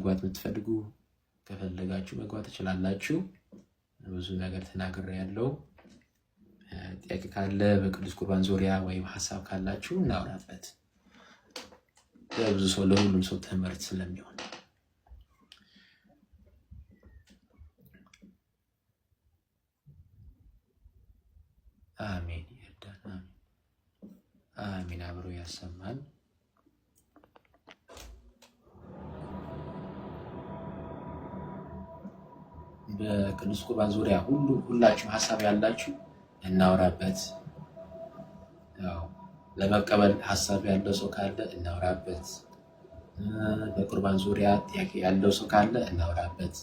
መግባት የምትፈልጉ ከፈለጋችሁ መግባት ትችላላችሁ። ብዙ ነገር ተናግሬያለሁ። ጥያቄ ካለ በቅዱስ ቁርባን ዙሪያ ወይም ሐሳብ ካላችሁ እናውራበት። ለብዙ ሰው ለሁሉም ሰው ትምህርት ስለሚሆን አሜን ይርዳን። አሜን አብሮ ያሰማን። በቅዱስ ቁርባን ዙሪያ ሁላችሁም ሐሳብ ያላችሁ እናውራበት። ያው ለመቀበል ሐሳብ ያለው ሰው ካለ እናውራበት። በቁርባን ዙሪያ ጥያቄ ያለው ሰው ካለ እናውራበት።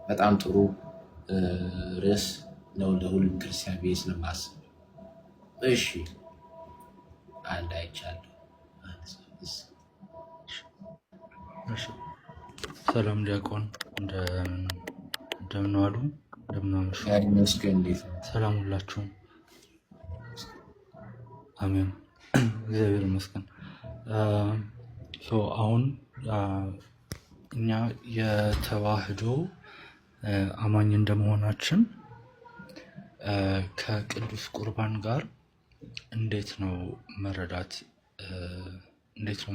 በጣም ጥሩ ርዕስ ነው ለሁሉም ክርስቲያን ብዬ ስለማስብ። እሺ አንድ አይቻለሁ። ሰላም ዲያቆን እንደምን ዋሉ? እንደምን አመሹ? ይመስገን። እንዴት ነው? ሰላም ሁላችሁም። አሜን እግዚአብሔር ይመስገን። አሁን እኛ የተዋህዶ አማኝ እንደመሆናችን ከቅዱስ ቁርባን ጋር እንዴት ነው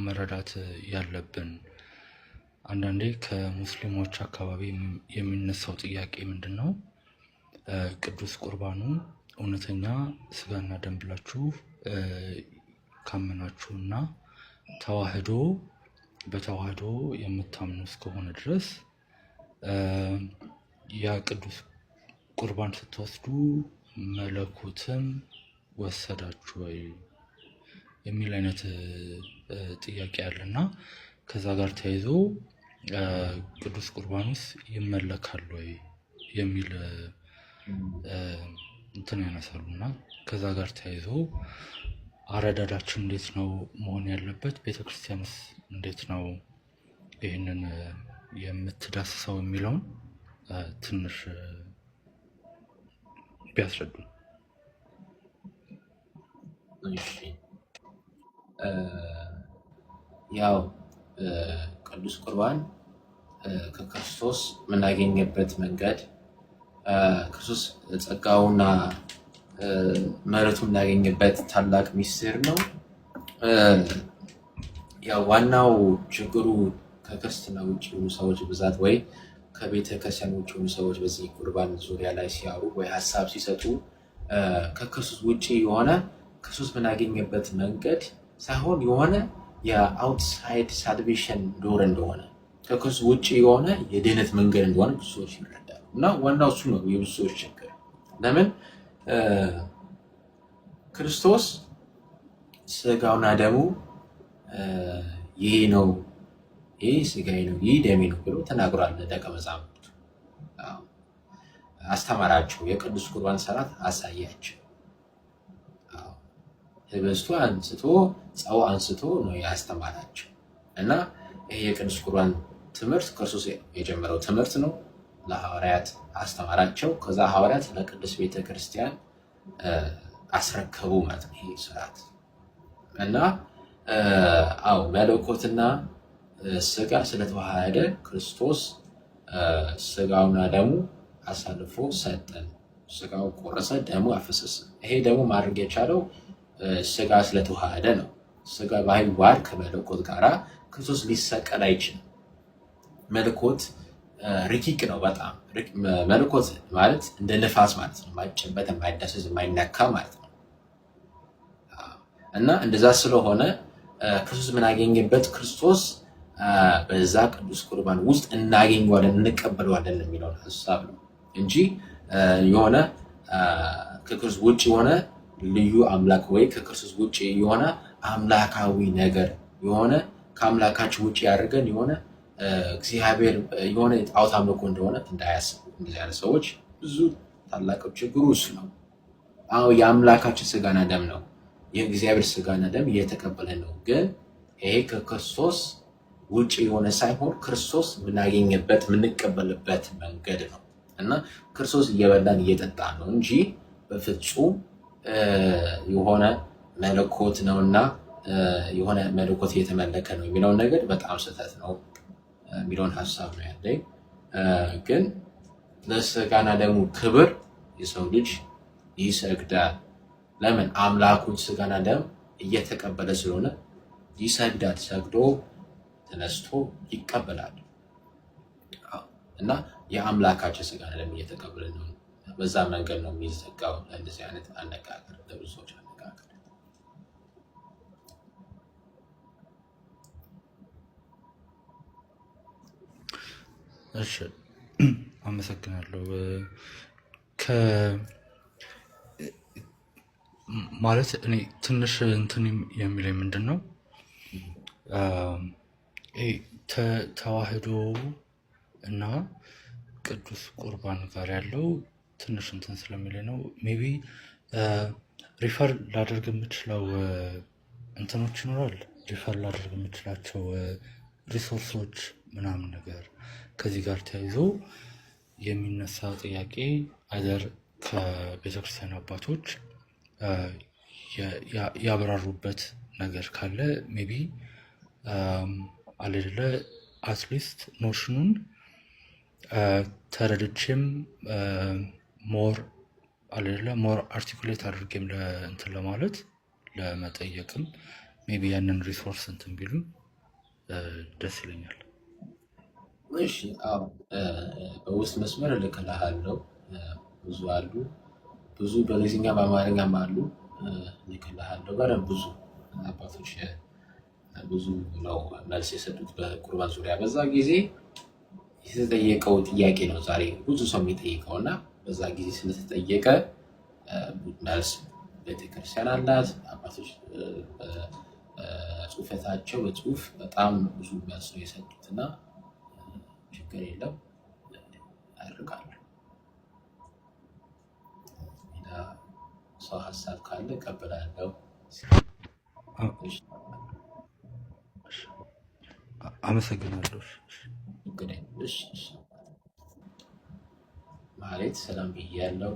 መረዳት ያለብን? አንዳንዴ ከሙስሊሞች አካባቢ የሚነሳው ጥያቄ ምንድን ነው? ቅዱስ ቁርባኑ እውነተኛ ስጋና ደም ብላችሁ ካመናችሁና በተዋህዶ የምታምኑ እስከሆነ ድረስ ያ ቅዱስ ቁርባን ስትወስዱ መለኮትን ወሰዳችሁ ወይ የሚል አይነት ጥያቄ አለና ከዛ ጋር ተያይዞ ቅዱስ ቁርባኑስ ይመለካል ወይ የሚል እንትን ያነሳሉና ከዛ ጋር ተያይዞ አረዳዳችን እንዴት ነው መሆን ያለበት? ቤተክርስቲያንስ እንዴት ነው ይህንን የምትዳስሰው የሚለውን ትንሽ ቢያስረዱ። እሺ ያው ቅዱስ ቁርባን ከክርስቶስ የምናገኝበት መንገድ ክርስቶስ ጸጋውና ምሕረቱን የምናገኝበት ታላቅ ሚስጥር ነው። ያው ዋናው ችግሩ ከክርስትና ውጭ የሆኑ ሰዎች ብዛት ወይ ከቤተ ክርስቲያን ውጭ የሆኑ ሰዎች በዚህ ቁርባን ዙሪያ ላይ ሲያወሩ ወይ ሀሳብ ሲሰጡ ከክርስቶስ ውጭ የሆነ ክርስቶስ የምናገኝበት መንገድ ሳይሆን የሆነ የአውትሳይድ ሳልቬሽን ዶር እንደሆነ ከክርስቶስ ውጭ የሆነ የድህነት መንገድ እንደሆነ ብዙ ሰዎች ይረዳሉ። እና ዋናው እሱ ነው የብዙ ሰዎች ችግር። ለምን ክርስቶስ ስጋውና ደሙ ይሄ ነው፣ ይሄ ስጋዬ ነው፣ ይህ ደሜ ነው ብሎ ተናግሯል። ለደቀ መዛሙርቱ አስተማራቸው። የቅዱስ ቁርባን ስርዓት አሳያቸው። ህብስቱ አንስቶ ጨው አንስቶ ነው ያስተማራቸው። እና ይሄ የቅዱስ ቁርባን ትምህርት ክርስቶስ የጀመረው ትምህርት ነው። ለሐዋርያት አስተማራቸው። ከዛ ሐዋርያት ለቅዱስ ቤተክርስቲያን አስረከቡ ማለት ነው ይሄ ስርዓት። እና መለኮትና ስጋ ስለተዋሃደ ክርስቶስ ስጋውና ደሙ አሳልፎ ሰጠን። ስጋው ቆረሰ፣ ደሙ አፈሰሰ። ይሄ ደግሞ ማድረግ የቻለው ስጋ ስለተዋሃደ ነው። ስጋ ባይዋሃድ ከመለኮት ጋራ ክርስቶስ ሊሰቀል አይችልም። መለኮት ረቂቅ ነው በጣም። መለኮት ማለት እንደ ንፋስ ማለት ነው። የማይጨበጥ፣ የማይዳሰስ፣ የማይነካ ማለት ነው። እና እንደዛ ስለሆነ ክርስቶስ የምናገኝበት ክርስቶስ በዛ ቅዱስ ቁርባን ውስጥ እናገኘዋለን፣ እንቀበለዋለን የሚለውን ሀሳብ ነው እንጂ የሆነ ከክርስቶስ ውጭ የሆነ ልዩ አምላክ ወይ ከክርስቶስ ውጭ የሆነ አምላካዊ ነገር የሆነ ከአምላካችን ውጭ ያደርገን የሆነ እግዚአብሔር የሆነ ጣዖት አምልኮ እንደሆነ እንዳያስቡ እንደዚህ አይነት ሰዎች ብዙ ታላቅ ችግሩ እሱ ነው። የአምላካችን ስጋና ደም ነው፣ የእግዚአብሔር ስጋና ደም እየተቀበለ ነው። ግን ይሄ ከክርስቶስ ውጭ የሆነ ሳይሆን ክርስቶስ የምናገኝበት የምንቀበልበት መንገድ ነው። እና ክርስቶስ እየበላን እየጠጣ ነው እንጂ በፍጹም የሆነ መለኮት ነውና የሆነ መለኮት እየተመለከ ነው የሚለውን ነገር በጣም ስህተት ነው የሚለውን ሀሳብ ነው ያለኝ። ግን ለስጋና ደሙ ክብር የሰው ልጅ ይሰግዳል። ለምን? አምላኩ ስጋና ደም እየተቀበለ ስለሆነ ይሰግዳል። ሰግዶ ተነስቶ ይቀበላል እና የአምላካችን ስጋና ደም እየተቀበለ ነው። በዛ መንገድ ነው የሚዘጋው። እንደዚህ አይነት አነጋገር ለብዙ ሰዎች አነጋገር። እሺ አመሰግናለሁ። ማለት እኔ ትንሽ እንትን የሚለኝ ምንድን ነው ተዋህዶ እና ቅዱስ ቁርባን ጋር ያለው ትንሽ እንትን ስለሚለኝ ነው። ሜቢ ሪፈር ላደርግ የምችለው እንትኖች ይኖራል። ሪፈር ላደርግ የምችላቸው ሪሶርሶች ምናምን ነገር ከዚህ ጋር ተያይዞ የሚነሳ ጥያቄ አይደር ከቤተክርስቲያን አባቶች ያብራሩበት ነገር ካለ ሜቢ አለለ አትሊስት ኖሽኑን ተረድቼም ሞር አርቲኩሌት አድርጌም እንትን ለማለት ለመጠየቅም ሜቢ ያንን ሪሶርስ እንትን ቢሉ ደስ ይለኛል። እሺ አዎ፣ በውስጥ መስመር እልክልሃለሁ። ብዙ አሉ፣ ብዙ በእንግሊዝኛ በአማርኛም አሉ። እልክልሃለሁ። በደንብ ብዙ አባቶች ብዙ ነው መልስ የሰጡት በቁርባን ዙሪያ። በዛ ጊዜ የተጠየቀው ጥያቄ ነው ዛሬ ብዙ ሰው የሚጠይቀው እና በዛ ጊዜ ስለተጠየቀ መልስ ቤተክርስቲያን አላት። አባቶች ጽሁፈታቸው በጽሁፍ በጣም ብዙ መልስ ነው የሰጡት እና ችግር የለም አድርጋለሁ። ሌላ ሰው ሀሳብ ካለ እቀበላለሁ። አመሰግናለሁ። ማለት ሰላም ብያለሁ።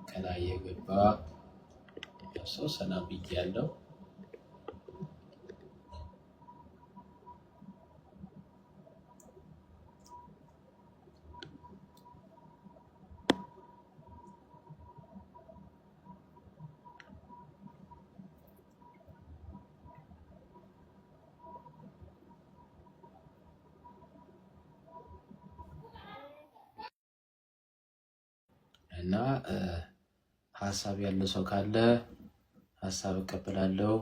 ከላይ የገባ ሰው ሰላም ብያለሁ። እና ሀሳብ ያለው ሰው ካለ ሀሳብ እቀበላለሁ።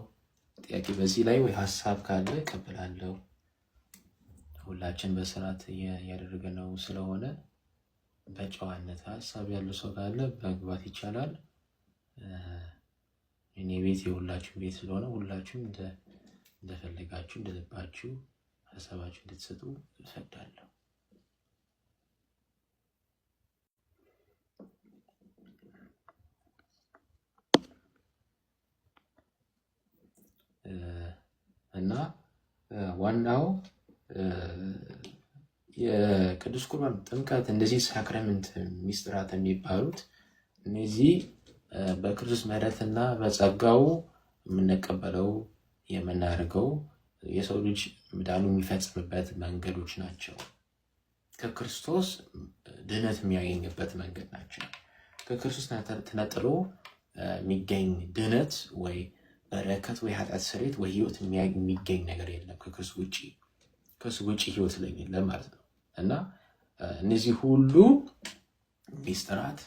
ጥያቄ በዚህ ላይ ወይ ሀሳብ ካለ እቀበላለሁ። ሁላችን በስርዓት እያደረገ ነው ስለሆነ በጨዋነት ሀሳብ ያለው ሰው ካለ መግባት ይቻላል። እኔ ቤት የሁላችሁም ቤት ስለሆነ ሁላችሁም እንደፈለጋችሁ እንደልባችሁ ሀሳባችሁ እንድትሰጡ እፈቅዳለሁ። እና ዋናው የቅዱስ ቁርባን ጥምቀት፣ እንደዚህ ሳክራመንት ሚስጥራት የሚባሉት እነዚህ በክርስቶስ ምሕረትና በጸጋው የምንቀበለው የምናደርገው የሰው ልጅ መዳኑ የሚፈጽምበት መንገዶች ናቸው። ከክርስቶስ ድነት የሚያገኝበት መንገድ ናቸው። ከክርስቶስ ተነጥሎ የሚገኝ ድነት ወይ በረከት ወይ ኃጢአት ስርየት ወይ ህይወት የሚገኝ ነገር የለም ከክርስቶስ ውጭ። ከሱ ውጭ ህይወት ላይ የለም ማለት ነው። እና እነዚህ ሁሉ ሚስጥራት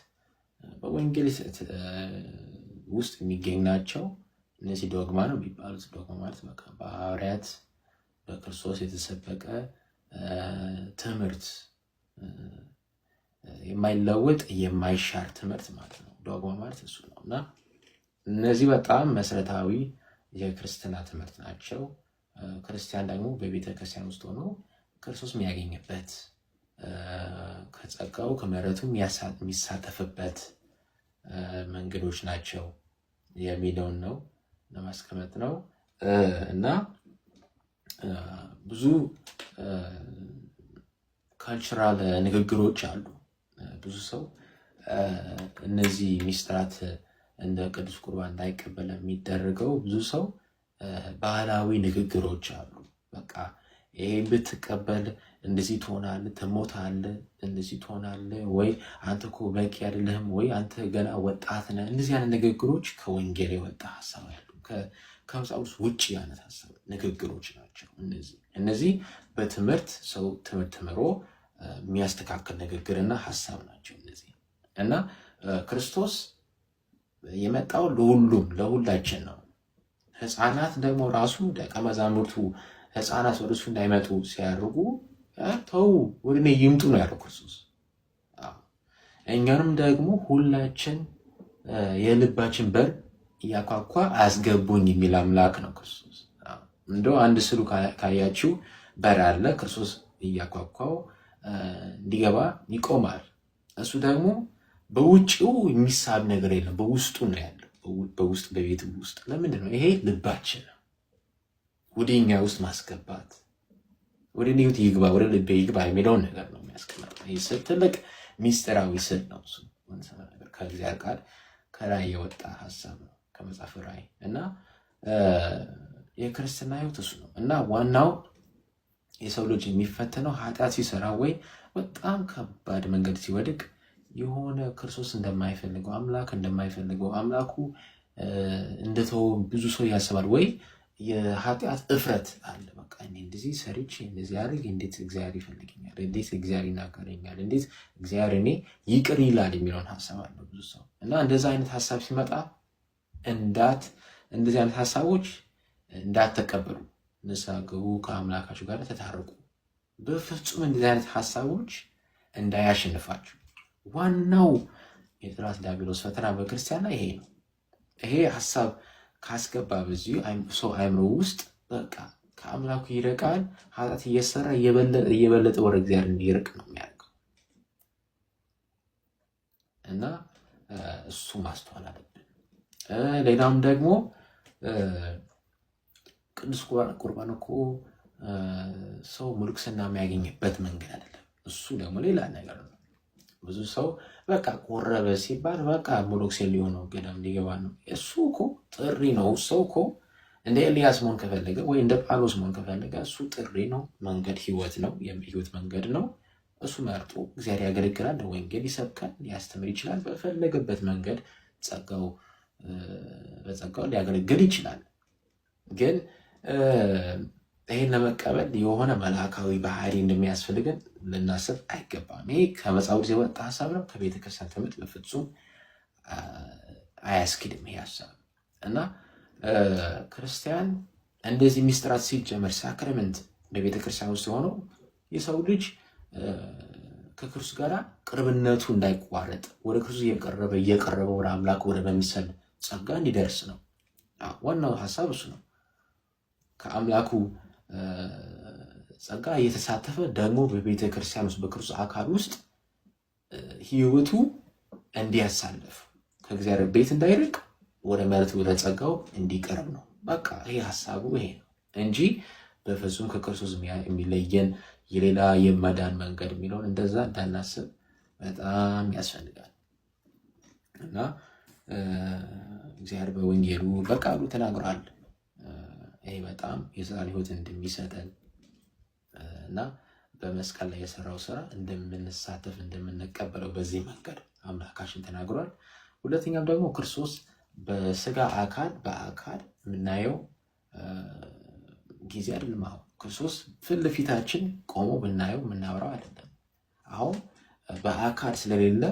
በወንጌል ውስጥ የሚገኝ ናቸው። እነዚህ ዶግማ ነው የሚባሉት። ዶግማ ማለት በቃ በሐዋርያት በክርስቶስ የተሰበከ ትምህርት፣ የማይለወጥ የማይሻር ትምህርት ማለት ነው። ዶግማ ማለት እሱ ነው። እና እነዚህ በጣም መሰረታዊ የክርስትና ትምህርት ናቸው። ክርስቲያን ደግሞ በቤተ ክርስቲያን ውስጥ ሆኖ ክርስቶስ የሚያገኝበት ከጸጋው ከምሕረቱ የሚሳተፍበት መንገዶች ናቸው የሚለውን ነው ለማስቀመጥ ነው። እና ብዙ ካልቸራል ንግግሮች አሉ። ብዙ ሰው እነዚህ ሚስጥራት እንደ ቅዱስ ቁርባን እንዳይቀበል የሚደረገው ብዙ ሰው ባህላዊ ንግግሮች አሉ። በቃ ይሄ ብትቀበል እንደዚህ ትሆናለህ፣ ትሞታለህ፣ እንደዚህ ትሆናለህ፣ ወይ አንተ እኮ በቂ አይደለህም፣ ወይ አንተ ገና ወጣት ነህ። እንደዚህ አይነት ንግግሮች ከወንጌል የወጣ ሀሳብ አሉ። ከመጽሐፍ ውጭ አይነት ሀሳብ ንግግሮች ናቸው። እነዚህ በትምህርት ሰው ትምህርት ተምሮ የሚያስተካክል ንግግርና ሀሳብ ናቸው እነዚህ። እና ክርስቶስ የመጣው ለሁሉም ለሁላችን ነው። ህፃናት ደግሞ ራሱ ደቀ መዛሙርቱ ህፃናት ወደ እሱ እንዳይመጡ ሲያደርጉ ተው ወደ እኔ ይምጡ ነው ያለው ክርስቶስ። እኛንም ደግሞ ሁላችን የልባችን በር እያኳኳ አያስገቡኝ የሚል አምላክ ነው ክርስቶስ። እንደው አንድ ስሉ ካያችሁ በር አለ፣ ክርስቶስ እያኳኳው እንዲገባ ይቆማል። እሱ ደግሞ በውጭው የሚሳብ ነገር የለም፣ በውስጡ ነው ያለው። በውስጥ በቤት ውስጥ ለምንድን ነው? ይሄ ልባችን ነው ወደ እኛ ውስጥ ማስገባት፣ ወደ እኔ ህይወት ይግባ፣ ወደ ልቤ ይግባ የሚለውን ነገር ነው የሚያስቀምጠው። ይህ ስል ትልቅ ሚስጥራዊ ስል ነው። እሱ ከእግዚአብሔር ቃል ከራእይ የወጣ ሀሳብ ነው፣ ከመጽሐፍ ራእይ እና የክርስትና ህይወት እሱ ነው። እና ዋናው የሰው ልጅ የሚፈተነው ኃጢአት ሲሰራ ወይ በጣም ከባድ መንገድ ሲወድቅ የሆነ ክርስቶስ እንደማይፈልገው አምላክ እንደማይፈልገው አምላኩ እንደተው ብዙ ሰው ያስባል። ወይ የኃጢአት እፍረት አለ። በቃ እኔ እንደዚህ ሰርቼ እንደዚህ አድርግ እንዴት እግዚአብሔር ይፈልገኛል? እንዴት እግዚአብሔር ይናገረኛል? እንዴት እግዚአብሔር እኔ ይቅር ይላል የሚለውን ሀሳብ አለ ብዙ ሰው። እና እንደዛ አይነት ሀሳብ ሲመጣ እንደዚህ አይነት ሀሳቦች እንዳትቀበሉ፣ ንስሐ ግቡ፣ ከአምላካችሁ ጋር ተታረቁ። በፍጹም እንደዚህ አይነት ሀሳቦች እንዳያሸንፋችሁ። ዋናው የጠላት ዲያብሎስ ፈተና በክርስቲያን ላይ ይሄ ነው። ይሄ ሀሳብ ካስገባ በዚህ ሰው አእምሮ ውስጥ በቃ ከአምላኩ ይርቃል። ኃጢአት እየሰራ እየበለጠ ወደ እግዚአብሔር እንዲርቅ ነው የሚያደርገው። እና እሱ ማስተዋል አለብን። ሌላም ደግሞ ቅዱስ ቁርባን እኮ ሰው ሙልክስና የሚያገኝበት መንገድ አይደለም። እሱ ደግሞ ሌላ ነገር ነው። ብዙ ሰው በቃ ቆረበ ሲባል በቃ ሞሎክሴ ሊሆነው ገዳም ሊገባ ነው። እሱ እኮ ጥሪ ነው። ሰው እኮ እንደ ኤልያስ መሆን ከፈለገ ወይ እንደ ጳውሎስ መሆን ከፈለገ እሱ ጥሪ ነው። መንገድ ህይወት ነው። የህይወት መንገድ ነው። እሱ መርጦ እግዚአብሔር ያገለግላል፣ ወንጌል ይሰብካል፣ ሊያስተምር ይችላል። በፈለገበት መንገድ በጸጋው ሊያገለግል ይችላል። ግን ይሄን ለመቀበል የሆነ መልአካዊ ባህሪ እንደሚያስፈልገን ልናስብ አይገባም። ይሄ ከመጽሐፍ የወጣ ሀሳብ ነው። ከቤተክርስቲያን ትምህርት በፍጹም አያስኪድም ይሄ ሀሳብ። እና ክርስቲያን እንደዚህ ሚስጥራት ሲጀመር ሳክረመንት በቤተክርስቲያን ውስጥ የሆነው የሰው ልጅ ከክርስቶስ ጋር ቅርብነቱ እንዳይቋረጥ ወደ ክርስቶስ እየቀረበ ወደ አምላክ ወደ በሚሰል ጸጋ እንዲደርስ ነው። ዋናው ሀሳብ እሱ ነው። ከአምላኩ ጸጋ እየተሳተፈ ደግሞ በቤተ ክርስቲያን ውስጥ በክርስቶስ አካል ውስጥ ህይወቱ እንዲያሳልፍ ከእግዚአብሔር ቤት እንዳይርቅ ወደ ምሕረቱ ወደ ጸጋው እንዲቀርብ ነው። በቃ ይሄ ሀሳቡ ይሄ ነው እንጂ በፍጹም ከክርስቶስ የሚለየን የሌላ የመዳን መንገድ የሚለውን እንደዛ እንዳናስብ በጣም ያስፈልጋል። እና እግዚአብሔር በወንጌሉ በቃሉ ተናግሯል። ይሄ በጣም የዘላለም ህይወት እንደሚሰጠን እና በመስቀል ላይ የሰራው ስራ እንደምንሳተፍ እንደምንቀበለው በዚህ መንገድ አምላካችን ተናግሯል። ሁለተኛም ደግሞ ክርስቶስ በስጋ አካል በአካል የምናየው ጊዜ አይደለም። አሁን ክርስቶስ ፊት ለፊታችን ቆሞ ብናየው የምናወራው አይደለም። አሁን በአካል ስለሌለ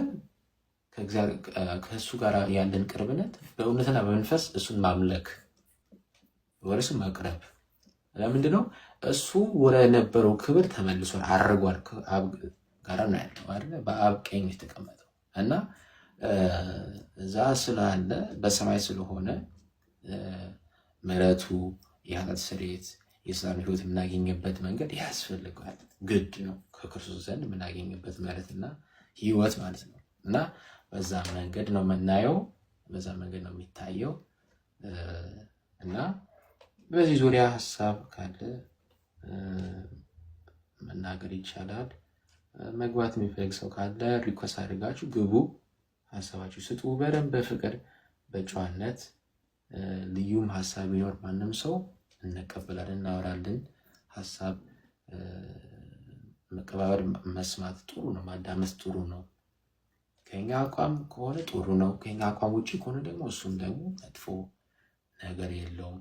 ከእሱ ጋር ያለን ቅርብነት በእውነትና በመንፈስ እሱን ማምለክ ወደ እሱ መቅረብ። ለምንድን ነው? እሱ ወደ ነበረው ክብር ተመልሷል፣ አድርጓል። ከአብ ጋር ነው ያለው አይደለ? በአብ ቀኝ የተቀመጠው እና እዛ ስላለ በሰማይ ስለሆነ ምሕረቱ የኃጢአት ስርየት የሰላም ህይወት የምናገኝበት መንገድ ያስፈልጋል፣ ግድ ነው። ከክርስቶስ ዘንድ የምናገኝበት ምሕረትና ህይወት ማለት ነው። እና በዛ መንገድ ነው የምናየው፣ በዛ መንገድ ነው የሚታየው። እና በዚህ ዙሪያ ሀሳብ ካለ መናገር ይቻላል። መግባት የሚፈልግ ሰው ካለ ሪኳስት አድርጋችሁ ግቡ፣ ሀሳባችሁ ስጡ። በደንብ በፍቅር በጨዋነት ልዩም ሀሳብ ቢኖር ማንም ሰው እንቀበላለን፣ እናወራለን። ሀሳብ መቀባበል፣ መስማት ጥሩ ነው፣ ማዳመጥ ጥሩ ነው። ከኛ አቋም ከሆነ ጥሩ ነው፣ ከኛ አቋም ውጭ ከሆነ ደግሞ እሱም ደግሞ መጥፎ ነገር የለውም።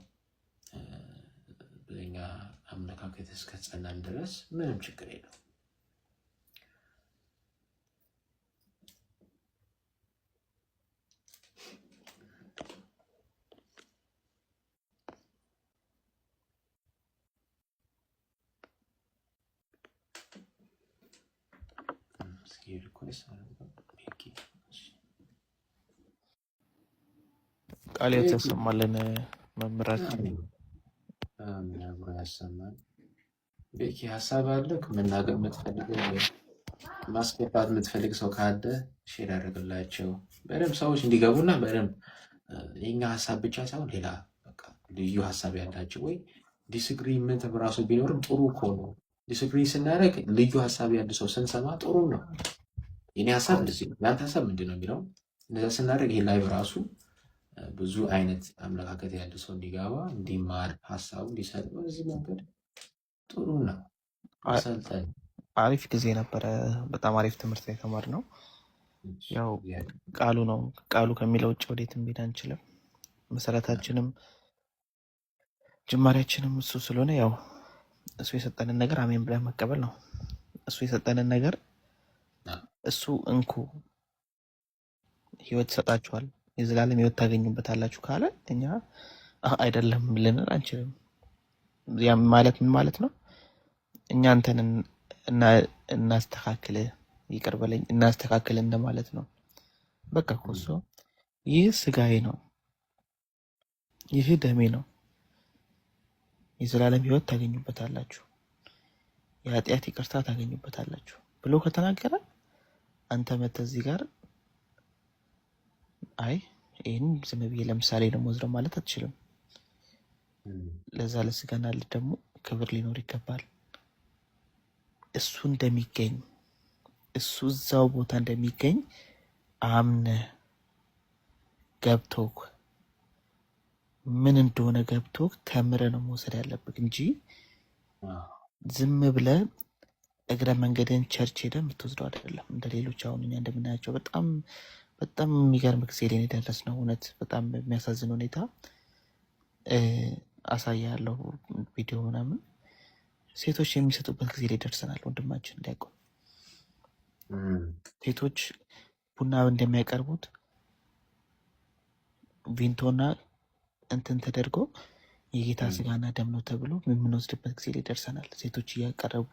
በኛ አመለካከት እስከጸናን ድረስ ምንም ችግር የለውም። ቃል የተሰማልን መምህራችን አብሮ ያሰማል። ቤኪ ሀሳብ አለክ? መናገር የምትፈልገው ማስገባት የምትፈልግ ሰው ካለ ሼር ያደርግላቸው በደንብ ሰዎች እንዲገቡና በደንብ የኛ ሀሳብ ብቻ ሳይሆን ሌላ በቃ ልዩ ሀሳብ ያላቸው ወይ ዲስግሪመንት በራሱ ቢኖርም ጥሩ እኮ ነው። ዲስግሪ ስናደርግ ልዩ ሀሳብ ያለ ሰው ስንሰማ ጥሩ ነው። የኔ ሀሳብ እንደዚህ ነው፣ ያንተ ሀሳብ ምንድን ነው የሚለው እንደዛ ስናደርግ ይሄ ላይ በራሱ ብዙ አይነት አመለካከት ያለ ሰው እንዲገባ እንዲማር ሀሳቡ እንዲሰጥ በዚህ መንገድ ጥሩ ነው። ሰልጠን አሪፍ ጊዜ ነበረ። በጣም አሪፍ ትምህርት የተማርነው ያው ቃሉ ነው። ቃሉ ከሚለው ውጭ ወዴትም ሄድ አንችልም። መሰረታችንም ጅማሬያችንም እሱ ስለሆነ ያው እሱ የሰጠንን ነገር አሜን ብለን መቀበል ነው። እሱ የሰጠንን ነገር እሱ እንኩ ህይወት ይሰጣችኋል፣ የዘላለም ህይወት ታገኙበታላችሁ ካለ እኛ አይደለም ልንል አንችልም። ያ ማለት ምን ማለት ነው? እኛ አንተን እናስተካክል፣ ይቅር በለኝ እናስተካክል እንደማለት ነው። በቃ ኮሶ ይህ ስጋዬ ነው፣ ይህ ደሜ ነው፣ የዘላለም ህይወት ታገኙበታላችሁ፣ የኃጢአት ይቅርታ ታገኙበታላችሁ ብሎ ከተናገረ አንተ መተህ እዚህ ጋር አይ ይህን ዝም ብዬ ለምሳሌ ደግሞ ወስደው ማለት አትችልም። ለዛ ለስጋና ደግሞ ክብር ሊኖር ይገባል። እሱ እንደሚገኝ እሱ እዛው ቦታ እንደሚገኝ አምነህ ገብቶክ ምን እንደሆነ ገብቶክ ተምረህ ነው መውሰድ ያለብህ እንጂ ዝም ብለህ እግረ መንገድን ቸርች ሄደህ የምትወስደው አይደለም። እንደ ሌሎች አሁን እኛ እንደምናያቸው በጣም በጣም የሚገርም ጊዜ ላይ የደረስነው እውነት በጣም የሚያሳዝን ሁኔታ አሳያለሁ ቪዲዮ ምናምን ሴቶች የሚሰጡበት ጊዜ ላይ ደርሰናል። ወንድማችን እንዲያውቀው ሴቶች ቡና እንደሚያቀርቡት ቪንቶና እንትን ተደርጎ የጌታ ስጋና ደም ነው ተብሎ የምንወስድበት ጊዜ ላይ ደርሰናል። ሴቶች እያቀረቡ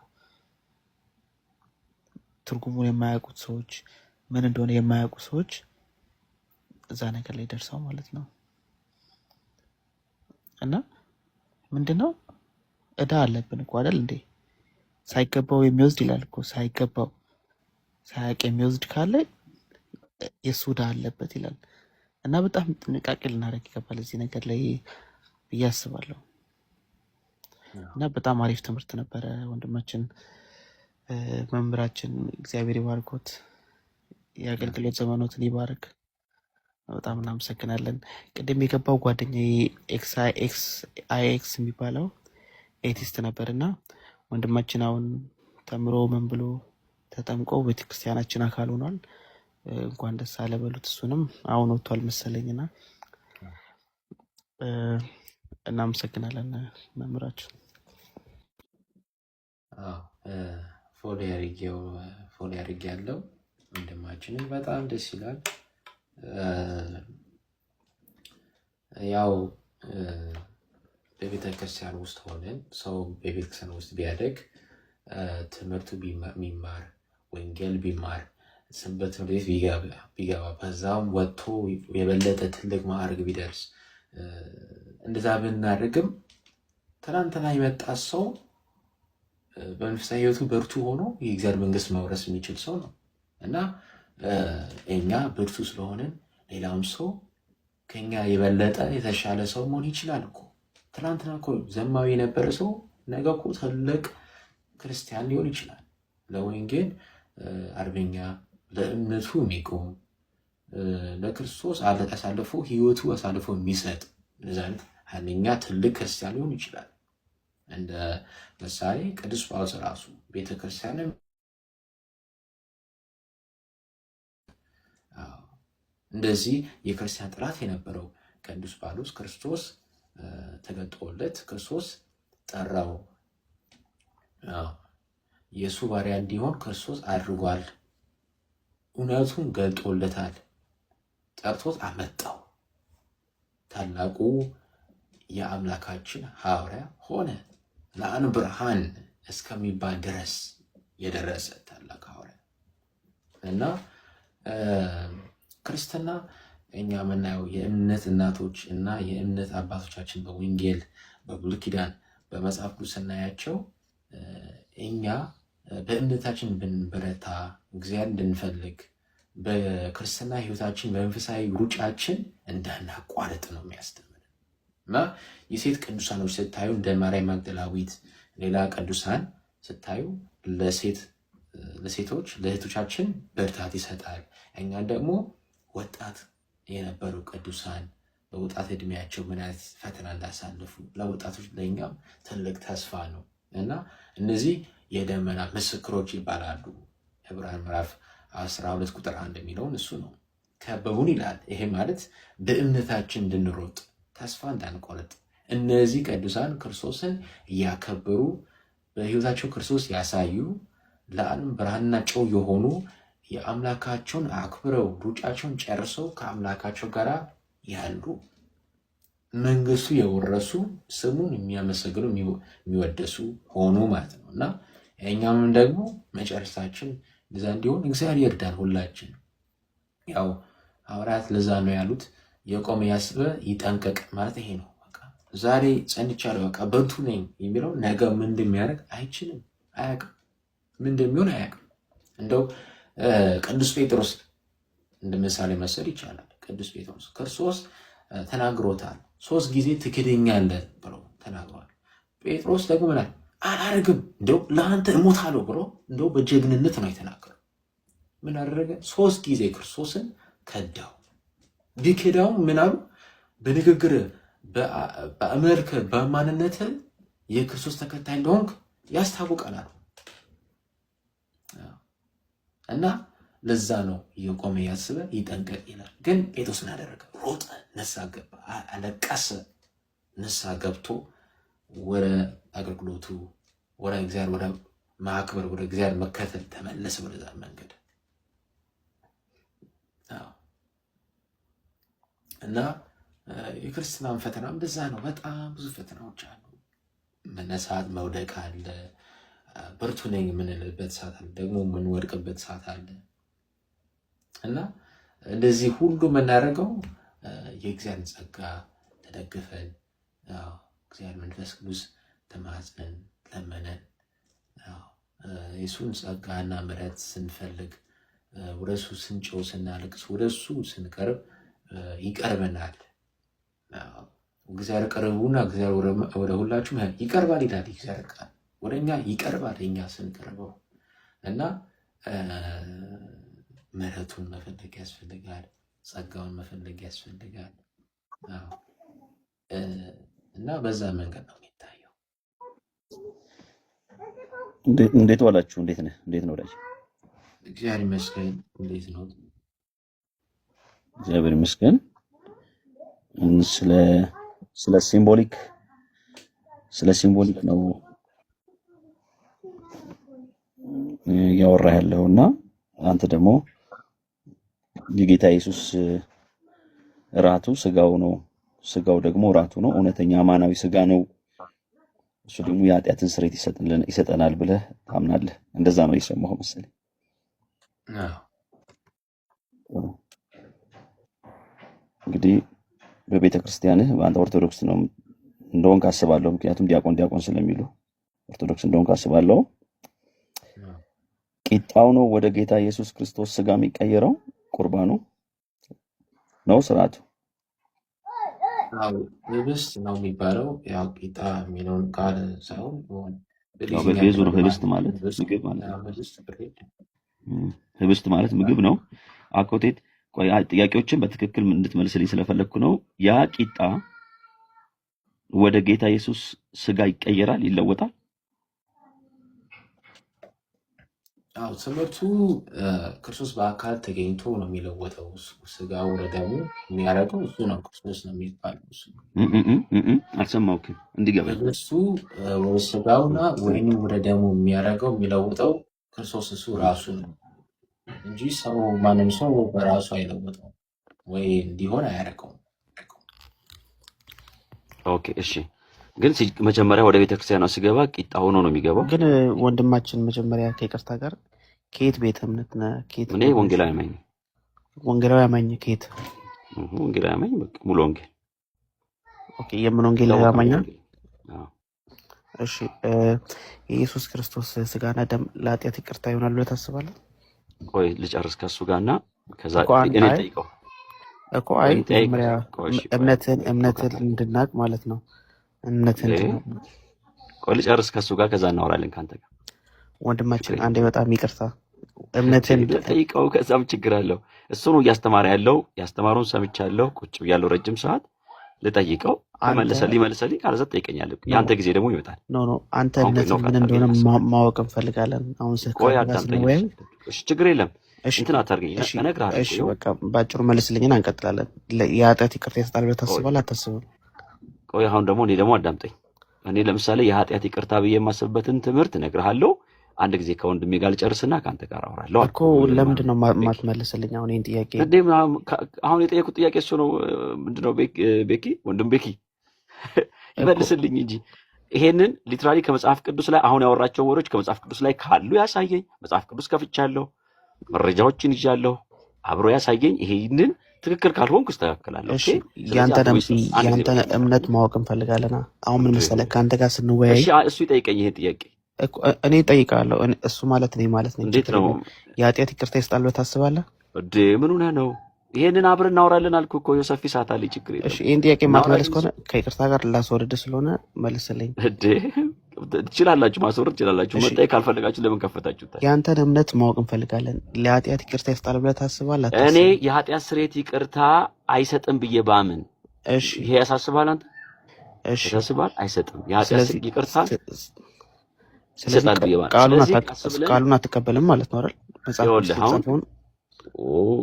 ትርጉሙን የማያውቁት ሰዎች ምን እንደሆነ የማያውቁ ሰዎች እዛ ነገር ላይ ደርሰው ማለት ነው። እና ምንድነው እዳ አለብን እኮ አይደል እንዴ? ሳይገባው የሚወስድ ይላል እኮ። ሳይገባው ሳያውቅ የሚወስድ ካለ የሱ እዳ አለበት ይላል። እና በጣም ጥንቃቄ ልናደርግ ይገባል እዚህ ነገር ላይ ብዬ አስባለሁ። እና በጣም አሪፍ ትምህርት ነበረ ወንድማችን መምህራችን እግዚአብሔር ይባርኮት፣ የአገልግሎት ዘመኖትን ይባርክ። በጣም እናመሰግናለን። ቅድም የገባው ጓደኛዬ ኤክስ የሚባለው ኤቲስት ነበርና ወንድማችን አሁን ተምሮ ምን ብሎ ተጠምቆ ቤተክርስቲያናችን አካል ሆኗል። እንኳን ደስ አለ በሉት። እሱንም አሁን ወጥቷል መሰለኝና እናመሰግናለን መምህራችን። ፎሎ ያድርግ ያለው ወንድማችንን በጣም ደስ ይላል። ያው በቤተክርስቲያን ውስጥ ሆነን ሰው በቤተክርስቲያን ውስጥ ቢያደግ ትምህርቱ ቢማር ወንጌል ቢማር ሰንበት ትምህርት ቤት ቢገባ በዛም ወጥቶ የበለጠ ትልቅ ማዕረግ ቢደርስ እንደዛ ብናደርግም ትናንትና የመጣ ሰው በመንፈሳዊ ሕይወቱ ብርቱ ሆኖ የእግዚአብሔር መንግስት መውረስ የሚችል ሰው ነው እና እኛ ብርቱ ስለሆንን ሌላውም ሰው ከኛ የበለጠ የተሻለ ሰው መሆን ይችላል እኮ። ትናንትና እኮ ዘማዊ የነበረ ሰው ነገ እኮ ትልቅ ክርስቲያን ሊሆን ይችላል። ለወንጌል አርበኛ፣ ለእምነቱ የሚቆም ለክርስቶስ አሳልፎ ህይወቱ አሳልፎ የሚሰጥ እንደዚህ አይነት ኃይለኛ ትልቅ ክርስቲያን ሊሆን ይችላል። እንደ ምሳሌ ቅዱስ ጳውሎስ ራሱ ቤተክርስቲያንም እንደዚህ የክርስቲያን ጥላት የነበረው ቅዱስ ጳውሎስ ክርስቶስ ተገልጦለት ክርስቶስ ጠራው። የእሱ ባሪያ እንዲሆን ክርስቶስ አድርጓል። እውነቱን ገልጦለታል። ጠርቶት አመጣው። ታላቁ የአምላካችን ሐዋርያ ሆነ። ለዓለም ብርሃን እስከሚባል ድረስ የደረሰ ታላቅ ሐዋርያ እና ክርስትና እኛ የምናየው የእምነት እናቶች እና የእምነት አባቶቻችን በወንጌል በብሉይ ኪዳን በመጽሐፍ ቅዱስ ስናያቸው እኛ በእምነታችን ብንበረታ እግዚአብሔር እንድንፈልግ በክርስትና ሕይወታችን በመንፈሳዊ ሩጫችን እንዳናቋርጥ ነው የሚያስተምረን። እና የሴት ቅዱሳኖች ስታዩ እንደ ማርያም ማግደላዊት፣ ሌላ ቅዱሳን ስታዩ ለሴቶች ለእህቶቻችን ብርታት ይሰጣል። እኛን ደግሞ ወጣት የነበሩ ቅዱሳን በወጣት እድሜያቸው ምን አይነት ፈተና እንዳሳልፉ ለወጣቶች ለእኛም ትልቅ ተስፋ ነው እና እነዚህ የደመና ምስክሮች ይባላሉ። ዕብራውያን ምዕራፍ 12 ቁጥር 1 የሚለውን እሱ ነው። ከበቡን ይላል። ይሄ ማለት በእምነታችን እንድንሮጥ ተስፋ እንዳንቆርጥ እነዚህ ቅዱሳን ክርስቶስን እያከበሩ በሕይወታቸው ክርስቶስ ያሳዩ ለዓለም ብርሃንና ጨው የሆኑ የአምላካቸውን አክብረው ሩጫቸውን ጨርሰው ከአምላካቸው ጋር ያሉ መንግስቱ የወረሱ ስሙን የሚያመሰግኑ የሚወደሱ ሆኑ ማለት ነው እና እኛም ደግሞ መጨረሻችን እንደዛ እንዲሆን እግዚአብሔር ይርዳን። ሁላችን ያው ሐዋርያት ለዛ ነው ያሉት የቆመ ያስበ ይጠንቀቅ ማለት ይሄ ነው። በቃ ዛሬ ጸንቻለሁ በቃ በርቱ ነኝ የሚለው ነገ ምን እንደሚያደርግ አይችልም፣ አያውቅም፣ ምን እንደሚሆን አያውቅም። እንደው ቅዱስ ጴጥሮስ እንደ ምሳሌ መሰል ይቻላል። ቅዱስ ጴጥሮስ ክርስቶስ ተናግሮታል። 3 ጊዜ ትክደኛለህ ብሎ ተናግሯል። ጴጥሮስ ደግሞ ምናል አላደርግም እንደው ለአንተ እሞታለሁ ብሎ እንደው በጀግንነት ነው የተናገረው። ምን አደረገ? 3 ጊዜ ክርስቶስን ከዳው። ቢክዳው ምን አሉ? በንግግር በአመልክ በማንነት የክርስቶስ ተከታይ እንደሆንክ ያስታውቀናል። እና ለዛ ነው የቆመ ያስበ ይጠንቀቅ ይላል። ግን ጴጥሮስ ምን አደረገ? ሮጠ፣ ንስሐ ገባ፣ አለቀሰ። ንስሐ ገብቶ ወደ አገልግሎቱ ወደ እግዚአብሔር ወደ ማክበር ወደ እግዚአብሔር መከተል ተመለሰ። ወደዛ መንገድ እና የክርስትናን ፈተና እንደዛ ነው። በጣም ብዙ ፈተናዎች አሉ። መነሳት መውደቅ አለ። ብርቱ ነኝ የምንልበት ሰዓት አለ፣ ደግሞ የምንወድቅበት ሰዓት አለ። እና እንደዚህ ሁሉ የምናደርገው የእግዚአብሔር ጸጋ ተደግፈን እግዚአብሔር መንፈስ ቅዱስ ተማጽነን ለመነን የሱን ጸጋና ምሕረት ስንፈልግ ወደ እሱ ስንጮህ ስናለቅስ ወደ እሱ ስንቀርብ ይቀርበናል። እግዚአብሔር ቀርቡና እግዚአብሔር ወደ ሁላችሁም ይቀርባል ይላል። እግዚአብሔር ቃል ወደ እኛ ይቀርባል እኛ ስንቀርበው እና ምሕረቱን መፈለግ ያስፈልጋል። ጸጋውን መፈለግ ያስፈልጋል። እና በዛ መንገድ ነው የሚታየው። እንዴት ዋላችሁ? እንዴት ነህ? እንዴት ነው? እግዚአብሔር ይመስገን። እንዴት ነው? እግዚአብሔር ይመስገን። ስለ ሲምቦሊክ ነው እያወራህ ያለው እና አንተ ደግሞ የጌታ ኢየሱስ ራቱ ስጋው ነው፣ ስጋው ደግሞ ራቱ ነው፣ እውነተኛ አማናዊ ስጋ ነው፣ እሱ ደግሞ የኃጢአትን ስርየት ይሰጠናል ብለህ ታምናለህ። እንደዛ ነው የሰማኸው መሰለኝ። እንግዲህ በቤተ ክርስቲያንህ በአንተ ኦርቶዶክስ ነው እንደሆንክ አስባለሁ። ምክንያቱም ዲያቆን ስለሚሉ ኦርቶዶክስ እንደሆንክ አስባለሁ። ቂጣው ነው ወደ ጌታ ኢየሱስ ክርስቶስ ስጋ የሚቀየረው? ቁርባኑ ነው ስርዓቱ? ህብስት ነው የሚባለው። ያው ቂጣ የሚለውን ቃል ሳይሆን በግዕዝ ነው። ህብስት ማለት ምግብ ማለት ነው። ህብስት ማለት ምግብ ነው። አኮቴት ቆይ ጥያቄዎችን በትክክል እንድትመልስልኝ ስለፈለግኩ ነው። ያ ቂጣ ወደ ጌታ ኢየሱስ ስጋ ይቀየራል፣ ይለወጣል? አዎ ትምህርቱ ክርስቶስ በአካል ተገኝቶ ነው የሚለወጠው። ስጋው ወደ ደሙ የሚያደርገው እሱ ነው፣ ክርስቶስ ነው የሚባለው እሱ ነው። አልሰማሁህም፣ እንዲገባኝ። እሱ ወደ ስጋውና ወይም ወደ ደሙ የሚያደርገው የሚለውጠው ክርስቶስ እሱ ራሱ ነው እንጂ ሰው ማንም ሰው በራሱ አይለወጠው ወይ እንዲሆን አያደርገውም። ኦኬ እሺ። ግን መጀመሪያ ወደ ቤተክርስቲያኗ ሲገባ ቂጣ ሆኖ ነው የሚገባው። ግን ወንድማችን መጀመሪያ ከይቅርታ ጋር ከየት ቤተ እምነት ነህ? ከየት እኔ ወንጌላዊ አማኝ ነኝ። ወንጌላዊ አማኝ ከየት? ወንጌላዊ አማኝ በቃ ሙሉ ወንጌል። ኦኬ የምን ወንጌል አማኝ ነህ? አዎ። እሺ የኢየሱስ ክርስቶስ ስጋና ደም ለኃጢአት ይቅርታ ይሆናል ብለህ ታስባለህ? ቆይ ልጨርስ ከሱ ጋርና ከዛ እኮ እኔ ጠይቀው እኮ አይ መጀመሪያ እምነትን እንድናቅ ማለት ነው። እምነትን ቆይ ልጨርስ ከሱ ጋር ከዛ እናወራለን ካንተ ጋር። ወንድማችን አንዴ በጣም ይቅርታ እምነትን ጠይቀው፣ ከዛም ችግር አለው። እሱ ነው እያስተማረ ያለው። ያስተማሩን ሰምቻለሁ። ቁጭ ብያለሁ ረጅም ሰዓት ልጠይቀው። ሊመልሰልኝ ካለዛ ትጠይቀኛለህ። የአንተ ጊዜ ደግሞ ይመጣል። ኖ አንተ እምነት ምን እንደሆነ ማወቅ እንፈልጋለን። አሁን ችግር የለም እንትን አታርገኝ፣ እነግርሃለሁ። እሺ በቃ ባጭሩ መልስልኝና እንቀጥላለን። የኃጢአት ይቅርታ ይሰጣል ብለህ ታስባለህ አታስብም? ቆይ አሁን ደግሞ እኔ ደግሞ አዳምጠኝ። እኔ ለምሳሌ የኃጢአት ይቅርታ ብዬ የማስብበትን ትምህርት እነግርሃለሁ። አንድ ጊዜ ከወንድሜ ጋር ልጨርስና ከአንተ ጋር አወራለሁ እኮ። ለምንድን ነው ማትመልስልኝ? አሁን ይህን ጥያቄ አሁን የጠየቁት ጥያቄ እሱ ነው። ምንድነው ቤኪ ወንድም ቤኪ ይመልስልኝ እንጂ ይሄንን ሊትራሊ ከመጽሐፍ ቅዱስ ላይ አሁን ያወራቸው ወሮች ከመጽሐፍ ቅዱስ ላይ ካሉ ያሳየኝ። መጽሐፍ ቅዱስ ከፍቻለሁ፣ መረጃዎችን ይዣለሁ፣ አብሮ ያሳየኝ። ይሄንን ትክክል ካልሆንኩ እስተካከላለሁ። ያንተን እምነት ማወቅ እንፈልጋለና አሁን ምን መሰለህ ከአንተ ጋር ስንወያይ እሱ ይጠይቀኝ ይሄን ጥያቄ እኔ እጠይቃለሁ። እሱ ማለት እኔ ማለት ነው። እንዴት ነው የኃጢአት ይቅርታ ይሰጣል ብለህ ታስባለህ? እንዴ ምን ሆነህ ነው? ይሄንን አብረን እናወራለን አልኩህ እኮ ሰፊ ሰዓት አለኝ። ችግር የለም። እሺ ይሄን ጥያቄ ማትመለስ ከሆነ ከይቅርታ ጋር ላስወርድ ስለሆነ መልስልኝ። እንዴ ትችላላችሁ፣ ማስወረድ ትችላላችሁ። መጠየቅ ካልፈለጋችሁ ለምን ከፈታችሁት? ያንተን እምነት ማወቅ እንፈልጋለን። ለኃጢአት ይቅርታ ይሰጣል ብለህ ታስባለህ? እኔ የኃጢአት ስርየት ይቅርታ አይሰጥም ብዬ ባምን፣ እሺ ይሄ ያሳስባል አንተ? እሺ ያሳስባል? አይሰጥም። የኃጢአት ይቅርታ ይሰጣል ብዬ ባምን ቃሉን አትቀበልም ማለት ነው አይደል? መጽሐፍ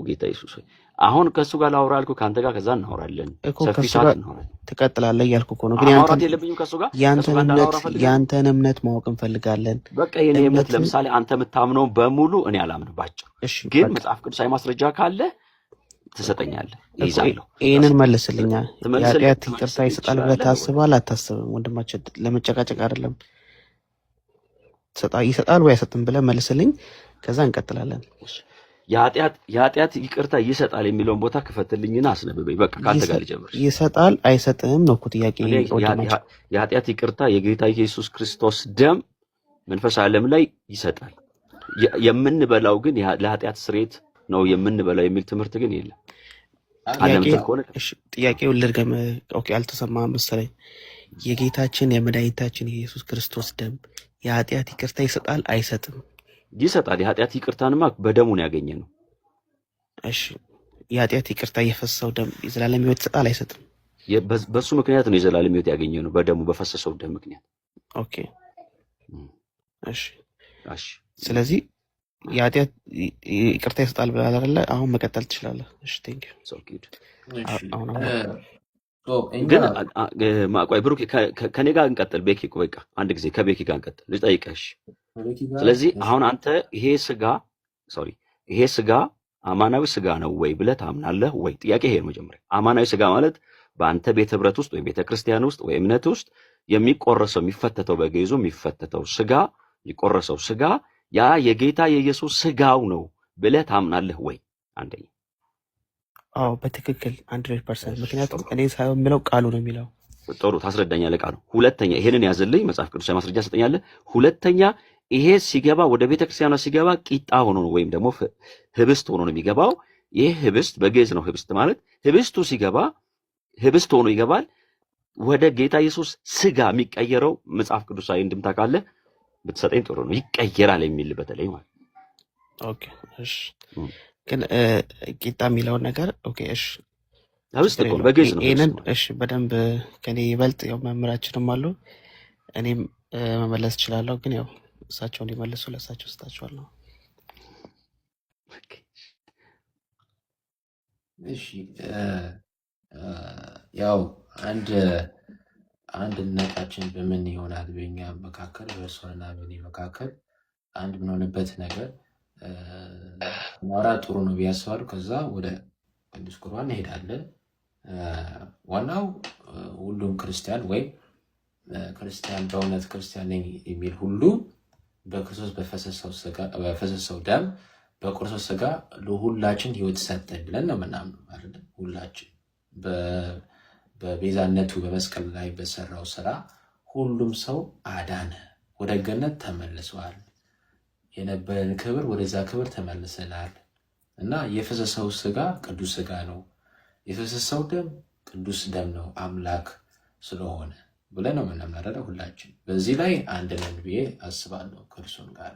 ጌታ ኢየሱስ አሁን ከእሱ ጋር ላውራ አልኩህ፣ ከአንተ ጋር ከዛ እናወራለን። ሰፊ ሰዓት እናወራለን። ትቀጥላለህ እያልኩህ እኮ ነው። ግን ያንተን እምነት ማወቅ እንፈልጋለን። በቃ የኔ እምነት ለምሳሌ አንተ የምታምነው በሙሉ እኔ አላምንባቸው፣ ግን መጽሐፍ ቅዱሳዊ ማስረጃ ካለ ትሰጠኛለህ፣ ይይዛለሁ። ይህንን መልስልኛ። የኃጢአት ይቅርታ ይሰጣል ብለህ ታስባለህ አታስብም? ወንድማችን ለመጨቃጨቅ አይደለም። ይሰጣል ወይ አይሰጥም ብለህ መልስልኝ፣ ከዛ እንቀጥላለን። የኃጢአት ይቅርታ ይሰጣል የሚለውን ቦታ ክፈትልኝና አስነብበኝ። በቃ ከአንተ ጋር ልጀምር። ይሰጣል አይሰጥም ነው እኮ ጥያቄ። የኃጢአት ይቅርታ የጌታ ኢየሱስ ክርስቶስ ደም መንፈሳዊ ዓለም ላይ ይሰጣል። የምንበላው ግን ለኃጢአት ስርየት ነው የምንበላው የሚል ትምህርት ግን የለም። ጥያቄውን ልድገም። ኦኬ አልተሰማህም መሰለኝ። የጌታችን የመድኃኒታችን የኢየሱስ ክርስቶስ ደም የኃጢአት ይቅርታ ይሰጣል አይሰጥም? ይሰጣል። የኃጢአት ይቅርታንማ በደሙ ነው ያገኘነው። እሺ የኃጢአት ይቅርታ የፈሰሰው ደም የዘላለም ሕይወት ይሰጣል አይሰጥም? በሱ ምክንያት ነው የዘላለም ሕይወት ያገኘነው፣ በደሙ በፈሰሰው ደም ምክንያት። ኦኬ እሺ ስለዚህ የኃጢአት ይቅርታ ይሰጣል ብለሃል አይደለ? አሁን መቀጠል ትችላለህ። እሺ ቴንክ ዩ። ግን ቆይ ብሩክ ከኔ ጋር እንቀጥል። ቤኪ በቃ አንድ ጊዜ ከቤኪ ጋር እንቀጥል ልጠይቅህ። ስለዚህ አሁን አንተ ይሄ ስጋ አማናዊ ስጋ ነው ወይ ብለህ ታምናለህ ወይ? ጥያቄ ይሄ ነው መጀመሪያ። አማናዊ ስጋ ማለት በአንተ ቤተ ህብረት ውስጥ ወይ ቤተ ክርስቲያን ውስጥ ወይ እምነት ውስጥ የሚቆረሰው የሚፈተተው፣ በግዕዙ የሚፈተተው ስጋ የሚቆረሰው ስጋ ያ የጌታ የኢየሱስ ስጋው ነው ብለህ ታምናለህ ወይ? አንደኛ። አዎ በትክክል 100%። ምክንያቱም እኔ ሳይሆን የምለው ቃሉ ነው የሚለው። ጥሩ ታስረዳኛለህ ቃሉ። ሁለተኛ ይሄንን ያዝልኝ፣ መጽሐፍ ቅዱሳዊ ማስረጃ ሰጠኛለህ። ሁለተኛ ይሄ ሲገባ ወደ ቤተ ክርስቲያኗ ሲገባ ቂጣ ሆኖ ነው ወይም ደግሞ ህብስት ሆኖ ነው የሚገባው። ይሄ ህብስት በግዕዝ ነው። ህብስት ማለት ህብስቱ ሲገባ ህብስት ሆኖ ይገባል። ወደ ጌታ ኢየሱስ ስጋ የሚቀየረው መጽሐፍ ቅዱሳዊ እንድምታ ካለ ብትሰጠኝ ጥሩ ነው። ይቀየራል የሚል በተለይ ማለት ኦኬ እሺ። ግን ቂጣ የሚለውን ነገር ኦኬ እሺ አብስት ችግር እኮ ነው፣ የለውም። በግዕዝ ነው ይህንን የምትጽፈው። እሺ በደንብ ከኔ ይበልጥ ያው መምህራችንም አሉ እኔም መመለስ እችላለሁ፣ ግን ያው እሳቸው እንዲመልሱ ለእሳቸው ስጣቸዋለሁ። እሺ ያው አንድነታችን በምን ይሆናል? በእኛ መካከል በእርሶና በእኔ መካከል አንድ የምንሆንበት ነገር ማውራት ጥሩ ነው ብዬ አስባለሁ። ከዛ ወደ ቅዱስ ቁርባን እንሄዳለን። ዋናው ሁሉም ክርስቲያን ወይም ክርስቲያን በእውነት ክርስቲያን ነኝ የሚል ሁሉ በክርስቶስ በፈሰሰው ደም በክርስቶስ ሥጋ ለሁላችን ሕይወት ሰጠን ብለን ነው የምናምነው አይደል? ሁላችን በቤዛነቱ በመስቀል ላይ በሰራው ስራ ሁሉም ሰው አዳነ፣ ወደ ገነት ተመልሰዋል። የነበረን ክብር ወደዛ ክብር ተመልሰናል እና የፈሰሰው ሥጋ ቅዱስ ሥጋ ነው፣ የፈሰሰው ደም ቅዱስ ደም ነው አምላክ ስለሆነ ብለን ነው የምናምናው ሁላችን። በዚህ ላይ አንድ ነን ብዬ አስባለሁ ከእርሱም ጋር።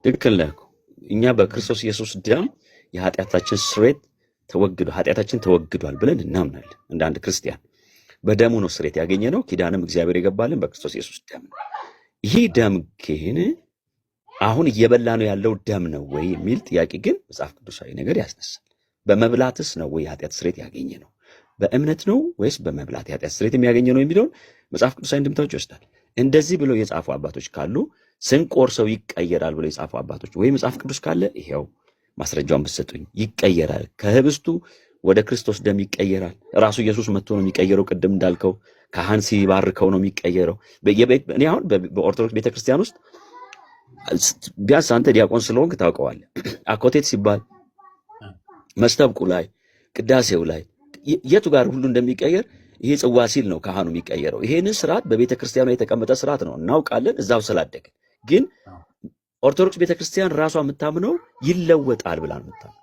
ትክክል ነህ እኮ። እኛ በክርስቶስ ኢየሱስ ደም የኃጢአታችን ስርየት ኃጢአታችን ተወግዷል ብለን እናምናለን። እንደ አንድ ክርስቲያን በደሙ ነው ስርየት ያገኘ ነው። ኪዳንም እግዚአብሔር የገባልን በክርስቶስ ኢየሱስ ደም ነው። ይህ ደም ግን አሁን እየበላ ነው ያለው ደም ነው ወይ የሚል ጥያቄ ግን መጽሐፍ ቅዱሳዊ ነገር ያስነሳል። በመብላትስ ነው ወይ የኃጢአት ስርየት ያገኘ ነው? በእምነት ነው ወይስ በመብላት የኃጢአት ስርየት የሚያገኘ ነው የሚለውን መጽሐፍ ቅዱሳዊ እንድምታዎች ይወስዳል። እንደዚህ ብለው የጻፉ አባቶች ካሉ ስንቆርሰው ይቀየራል ብለው የጻፉ አባቶች ወይ መጽሐፍ ቅዱስ ካለ ይሄው ማስረጃውን ብትሰጡኝ። ይቀየራል፣ ከህብስቱ ወደ ክርስቶስ ደም ይቀየራል። ራሱ ኢየሱስ መጥቶ ነው የሚቀየረው። ቅድም እንዳልከው ካህን ሲባርከው ነው የሚቀየረው። እኔ አሁን በኦርቶዶክስ ቤተክርስቲያን ውስጥ ቢያንስ አንተ ዲያቆን ስለሆንክ ታውቀዋለህ። አኮቴት ሲባል መስተብቁ ላይ ቅዳሴው ላይ የቱ ጋር ሁሉ እንደሚቀየር ይሄ ጽዋ ሲል ነው ካህኑ የሚቀየረው። ይሄንን ስርዓት በቤተ ክርስቲያኗ የተቀመጠ ስርዓት ነው፣ እናውቃለን እዛው ስላደግን። ግን ኦርቶዶክስ ቤተክርስቲያን ራሷ የምታምነው ይለወጣል ብላ ነው የምታምነው።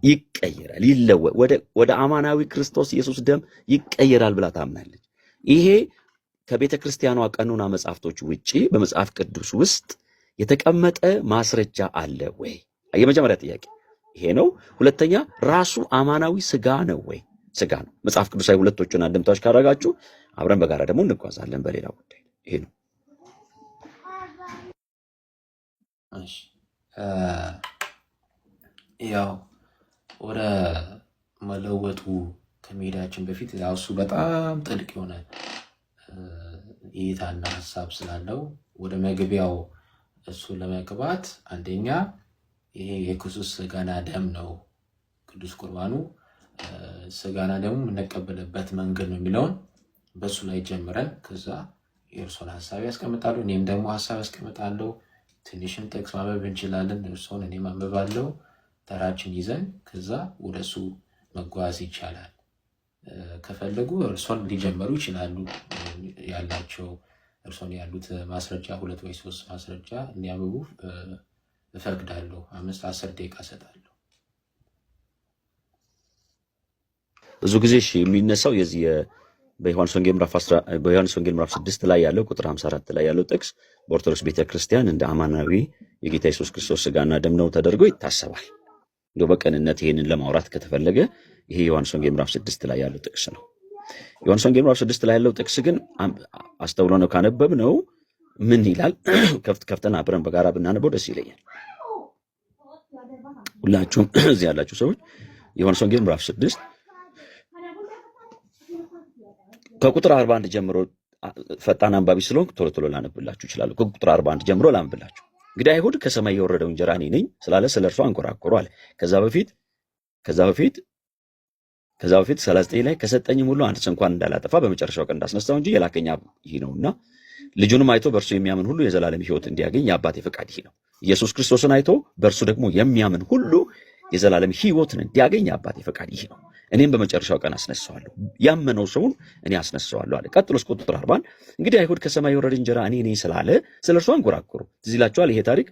ይቀየራል፣ ወደ አማናዊ ክርስቶስ ኢየሱስ ደም ይቀየራል ብላ ታምናለች። ይሄ ከቤተ ክርስቲያኗ ቀኖና መጽሐፍቶች ውጪ በመጽሐፍ ቅዱስ ውስጥ የተቀመጠ ማስረጃ አለ ወይ? የመጀመሪያ ጥያቄ ይሄ ነው። ሁለተኛ ራሱ አማናዊ ስጋ ነው ወይ? ስጋ ነው። መጽሐፍ ቅዱሳዊ ሁለቶቹን አንድምታዎች ካረጋችሁ አብረን በጋራ ደግሞ እንጓዛለን በሌላ ጉዳይ። ይሄ ነው። እሺ ያው ወደ መለወጡ ከመሄዳችን በፊት ያው እሱ በጣም ጥልቅ የሆነ እይታና ሀሳብ ስላለው ወደ መግቢያው እሱ ለመግባት አንደኛ ይሄ የክርስቶስ ስጋና ደም ነው። ቅዱስ ቁርባኑ ስጋና ደሙ የምንቀበልበት መንገድ ነው የሚለውን በእሱ ላይ ጀምረን ከዛ የእርሶን ሀሳብ ያስቀምጣሉ፣ እኔም ደግሞ ሀሳብ ያስቀምጣለሁ። ትንሽም ጥቅስ ማንበብ እንችላለን። እርሶን እኔም አንብባለሁ። ተራችን ይዘን ከዛ ወደ እሱ መጓዝ ይቻላል። ከፈለጉ እርሶን ሊጀመሩ ይችላሉ። ያላቸው እርሶን ያሉት ማስረጃ 2 ወይ 3 ማስረጃ እንዲያንብቡ እፈቅዳለሁ። 5-10 ደቂቃ እሰጣለሁ። ብዙ ጊዜ የሚነሳው የዚህ በዮሐንስ ወንጌል ምዕራፍ 6 ላይ ያለው ቁጥር 54 ላይ ያለው ጥቅስ በኦርቶዶክስ ቤተክርስቲያን እንደ አማናዊ የጌታ ኢየሱስ ክርስቶስ ስጋና ደም ነው ተደርጎ ይታሰባል። እንደው በቀንነት ይሄንን ለማውራት ከተፈለገ ይሄ ዮሐንስ ወንጌል ምዕራፍ 6 ላይ ያለው ጥቅስ ነው። ዮሐንስ ወንጌል ምዕራፍ 6 ላይ ያለው ጥቅስ ግን አስተውሎ ነው ካነበብነው ምን ይላል? ከፍተን አብረን በጋራ ብናነበው ደስ ይለኛል። ሁላችሁም እዚህ ያላችሁ ሰዎች ዮሐንስ ወንጌል ምዕራፍ 6 ከቁጥር 41 ጀምሮ ፈጣን አንባቢ ስለሆንኩ ቶሎ ቶሎ ላነብላችሁ እችላለሁ። ከቁጥር 41 ጀምሮ ላነብላችሁ። እንግዲህ አይሁድ ከሰማይ የወረደው እንጀራ እኔ ነኝ ስላለ ስለ እርሱ አንኮራኮሩ አለ። ከዛ በፊት 39 ላይ ከሰጠኝም ሁሉ አንድስ እንኳን እንዳላጠፋ በመጨረሻው ቀን እንዳስነሳው እንጂ የላከኝ አብ ይህ ነውና ልጁንም አይቶ በእርሱ የሚያምን ሁሉ የዘላለም ሕይወት እንዲያገኝ የአባቴ ፈቃድ ይህ ነው። ኢየሱስ ክርስቶስን አይቶ በእርሱ ደግሞ የሚያምን ሁሉ የዘላለም ሕይወትን እንዲያገኝ የአባቴ ፈቃድ ይህ ነው። እኔም በመጨረሻው ቀን አስነሳዋለሁ፣ ያመነው ሰውን እኔ አስነሳዋለሁ አለ። ቀጥሎስ ቁጥር 40 እንግዲህ አይሁድ ከሰማይ የወረደ እንጀራ እኔ ነኝ ስላለ ስለ እርሱ አንጎራጎሩ። ትዝ ይላችኋል ይሄ ታሪክ።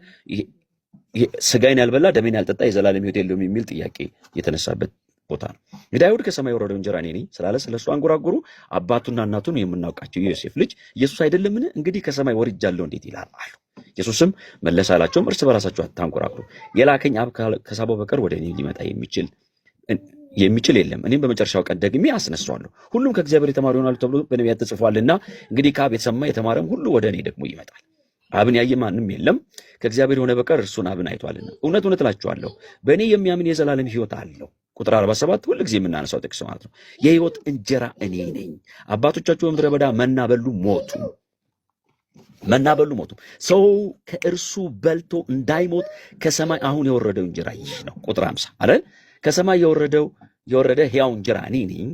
ስጋዬን ያልበላ ደሜን ያልጠጣ የዘላለም ሕይወት የለውም የሚል ጥያቄ የተነሳበት ቦታ ነው። እንግዲህ አይሁድ ከሰማይ የወረደው እንጀራ እኔ ነኝ ስላለ ስለሱ አንጎራጎሩ። አባቱና እናቱን የምናውቃቸው የዮሴፍ ልጅ ኢየሱስ አይደለምን? እንግዲህ ከሰማይ ወርጃለሁ እንዴት ይላል አሉ። ኢየሱስም መለሰ አላቸውም፣ እርስ በራሳቸው አታንጎራጉሩ። የላከኝ አብ ከሳበው በቀር ወደ እኔ ሊመጣ የሚችል የለም፣ እኔም በመጨረሻው ቀን ደግሜ አስነሳዋለሁ። ሁሉም ከእግዚአብሔር የተማሩ ይሆናሉ ተብሎ በነቢያት ተጽፏልና፣ እንግዲህ ከአብ የተሰማ የተማረም ሁሉ ወደ እኔ ደግሞ ይመጣል። አብን ያየ ማንም የለም ከእግዚአብሔር የሆነ በቀር እርሱን አብን አይቷልና። እውነት እውነት እላችኋለሁ በእኔ የሚያምን የዘላለም ሕይወት አለው። ቁጥር 47 ሁልጊዜ የምናነሳው ጥቅስ ማለት ነው። የሕይወት እንጀራ እኔ ነኝ። አባቶቻችሁ በምድረ በዳ መና በሉ ሞቱ። ሰው ከእርሱ በልቶ እንዳይሞት ከሰማይ አሁን የወረደው እንጀራ ይህ ነው። ቁጥር 50 አይደል? ከሰማይ የወረደ ሕያው እንጀራ እኔ ነኝ።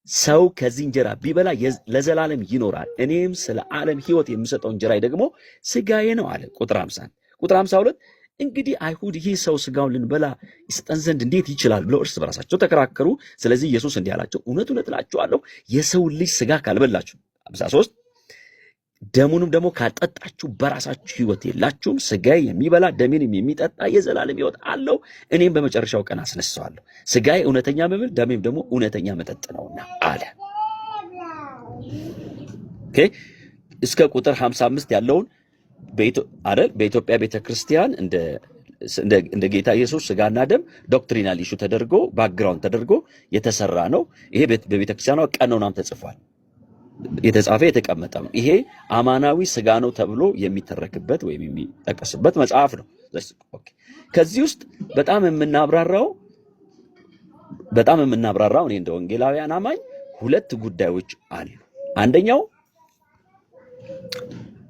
ሰው ከዚህ እንጀራ ቢበላ ለዘላለም ይኖራል። እኔም ስለ ዓለም ሕይወት የምሰጠው እንጀራ ደግሞ ስጋዬ ነው አለ። ቁጥር 51 ቁጥር 52 እንግዲህ አይሁድ ይህ ሰው ስጋውን ልንበላ ይሰጠን ዘንድ እንዴት ይችላል ብለው እርስ በራሳቸው ተከራከሩ። ስለዚህ ኢየሱስ እንዲህ አላቸው፣ እውነት እውነት እላችኋለሁ የሰው ልጅ ስጋ ካልበላችሁ 53 ደሙንም ደግሞ ካልጠጣችሁ በራሳችሁ ሕይወት የላችሁም። ስጋዬ የሚበላ ደሜንም የሚጠጣ የዘላለም ሕይወት አለው፣ እኔም በመጨረሻው ቀን አስነሳዋለሁ። ስጋዬ እውነተኛ መብል ደሜም ደግሞ እውነተኛ መጠጥ ነውና አለ። ኦኬ እስከ ቁጥር 55 ያለውን በኢትዮጵያ ቤተክርስቲያን እንደ ጌታ ኢየሱስ ስጋና ደም ዶክትሪናል ኢሹ ተደርጎ ባክግራውንድ ተደርጎ የተሰራ ነው። ይሄ በቤተክርስቲያኗ ቀኖናም ተጽፏል፣ የተጻፈ የተቀመጠ ነው። ይሄ አማናዊ ስጋ ነው ተብሎ የሚተረክበት ወይም የሚጠቀስበት መጽሐፍ ነው። ከዚህ ውስጥ በጣም የምናብራራው እኔ እንደ ወንጌላውያን አማኝ ሁለት ጉዳዮች አሉ። አንደኛው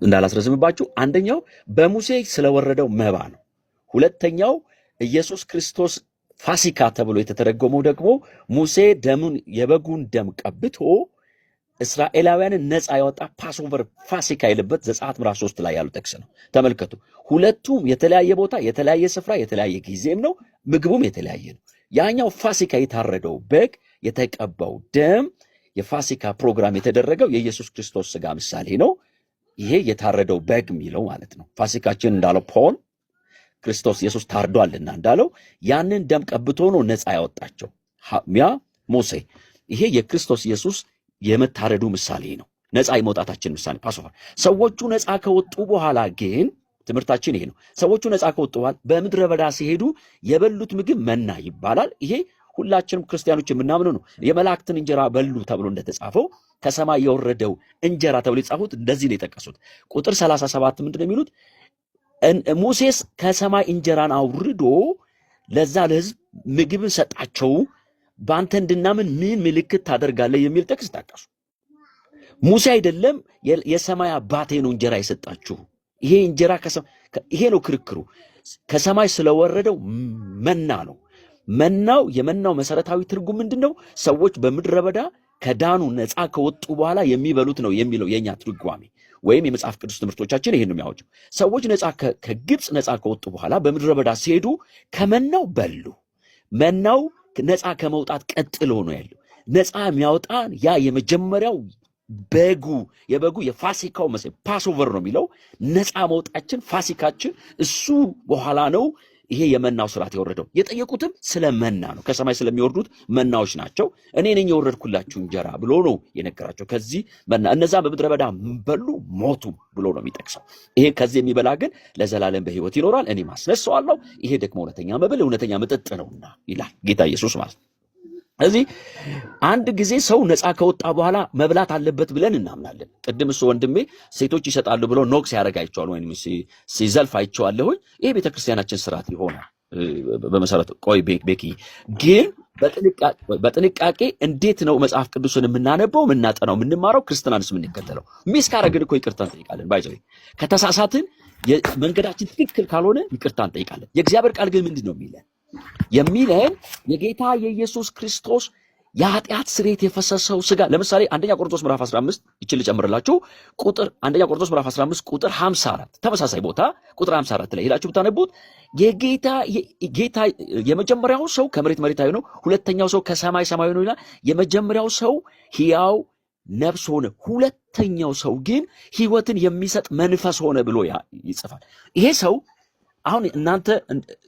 እንዳላስረዝምባችሁ፣ አንደኛው በሙሴ ስለወረደው መባ ነው። ሁለተኛው ኢየሱስ ክርስቶስ ፋሲካ ተብሎ የተተረጎመው ደግሞ ሙሴ የበጉን ደም ቀብቶ እስራኤላውያንን ነፃ ያወጣ ፓስኦቨር ፋሲካ የለበት ዘጸአት ምዕራፍ 3 ላይ ያሉ ጥቅስ ነው። ተመልከቱ። ሁለቱም የተለያየ ቦታ፣ የተለያየ ስፍራ፣ የተለያየ ጊዜም ነው። ምግቡም የተለያየ ነው። ያኛው ፋሲካ የታረደው በግ የተቀባው ደም የፋሲካ ፕሮግራም የተደረገው የኢየሱስ ክርስቶስ ስጋ ምሳሌ ነው። ይሄ የታረደው በግ የሚለው ማለት ነው። ፋሲካችን እንዳለው ፖል ክርስቶስ ኢየሱስ ታርዷልና እንዳለው ያንን ደም ቀብቶ ነው ነፃ ያወጣቸው ያ ሙሴ። ይሄ የክርስቶስ ኢየሱስ የመታረዱ ምሳሌ ነው። ነፃ የመውጣታችን ምሳሌ ፓስኦቨር። ሰዎቹ ነፃ ከወጡ በኋላ ግን ትምህርታችን ይሄ ነው። ሰዎቹ ነፃ ከወጡ በኋላ በምድረ በዳ ሲሄዱ የበሉት ምግብ መና ይባላል። ይሄ ሁላችንም ክርስቲያኖች የምናምነው ነው። የመላእክትን እንጀራ በሉ ተብሎ እንደተጻፈው ከሰማይ የወረደው እንጀራ ተብሎ የጻፉት እንደዚህ ነው የጠቀሱት። ቁጥር 37 ምንድነው የሚሉት? ሙሴስ ከሰማይ እንጀራን አውርዶ ለዛ ለሕዝብ ምግብን ሰጣቸው፣ በአንተ እንድናምን ምን ምልክት ታደርጋለህ የሚል ጥቅስ ጠቀሱ። ሙሴ አይደለም የሰማይ አባቴ ነው እንጀራ የሰጣችሁ። ይሄ እንጀራ ይሄ ነው ክርክሩ። ከሰማይ ስለወረደው መና ነው። መናው የመናው መሰረታዊ ትርጉም ምንድነው? ሰዎች በምድረ በዳ ከዳኑ ነፃ ከወጡ በኋላ የሚበሉት ነው የሚለው የኛ ትርጓሜ ወይም የመጽሐፍ ቅዱስ ትምህርቶቻችን ይሄን ነው የሚያወጁ። ሰዎች ከግብፅ ነፃ ከወጡ በኋላ በምድረ በዳ ሲሄዱ ከመናው በሉ። መናው ነፃ ከመውጣት ቀጥሎ ነው ያለው። ነፃ የሚያወጣን ያ የመጀመሪያው የበጉ የፋሲካው ፓስኦቨር ነው የሚለው። ነፃ መውጣችን ፋሲካችን እሱ በኋላ ነው። ይሄ የመናው ስርዓት የወረደው የጠየቁትም ስለ መና ነው። ከሰማይ ስለሚወርዱት መናዎች ናቸው። እኔ ነኝ የወረድኩላችሁ እንጀራ ብሎ ነው የነገራቸው። ከዚህ መና እነዛ በምድረ በዳ በሉ ሞቱ ብሎ ነው የሚጠቅሰው። ይሄ ከዚህ የሚበላ ግን ለዘላለም በሕይወት ይኖራል፣ እኔ አስነሳዋለሁ። ይሄ ደግሞ እውነተኛ መብል እውነተኛ መጠጥ ነውና ይላል ጌታ ኢየሱስ ማለት ነው። ስለዚህ አንድ ጊዜ ሰው ነፃ ከወጣ በኋላ መብላት አለበት ብለን እናምናለን። ቅድም እሱ ወንድሜ ሴቶች ይሰጣሉ ብሎ ኖክስ ያደርግ አይቼዋለሁ፣ ወይም ሲዘልፍ አይቼዋለሁኝ። ይሄ ቤተክርስቲያናችን ስርዓት ይሆናል በመሰረቱ። ቆይ ቤኪ ግን በጥንቃቄ እንዴት ነው መጽሐፍ ቅዱስን የምናነበው፣ የምናጠናው፣ የምንማረው፣ ክርስትናንስ የምንከተለው? ሚስ ካረግን እኮ ይቅርታ እንጠይቃለን። ባይዘው ከተሳሳትን መንገዳችን ትክክል ካልሆነ ይቅርታ እንጠይቃለን። የእግዚአብሔር ቃል ግን ምንድን ነው የሚለን የጌታ የኢየሱስ ክርስቶስ የኃጢአት ስርየት የፈሰሰው ስጋ። ለምሳሌ አንደኛ ቆሮንቶስ ምዕራፍ 15 ይችል ልጨምርላችሁ። አንደኛ ቆሮንቶስ ምዕራፍ 15 ቁጥር 54 ተመሳሳይ ቦታ ቁጥር 54 ላይ ሄዳችሁ ብታነቡት ጌታ የመጀመሪያው ሰው ከመሬት መሬታዊ ነው፣ ሁለተኛው ሰው ከሰማይ ሰማያዊ ነው ይላል። የመጀመሪያው ሰው ሕያው ነፍስ ሆነ፣ ሁለተኛው ሰው ግን ሕይወትን የሚሰጥ መንፈስ ሆነ ብሎ ይጽፋል። ይሄ ሰው አሁን እናንተ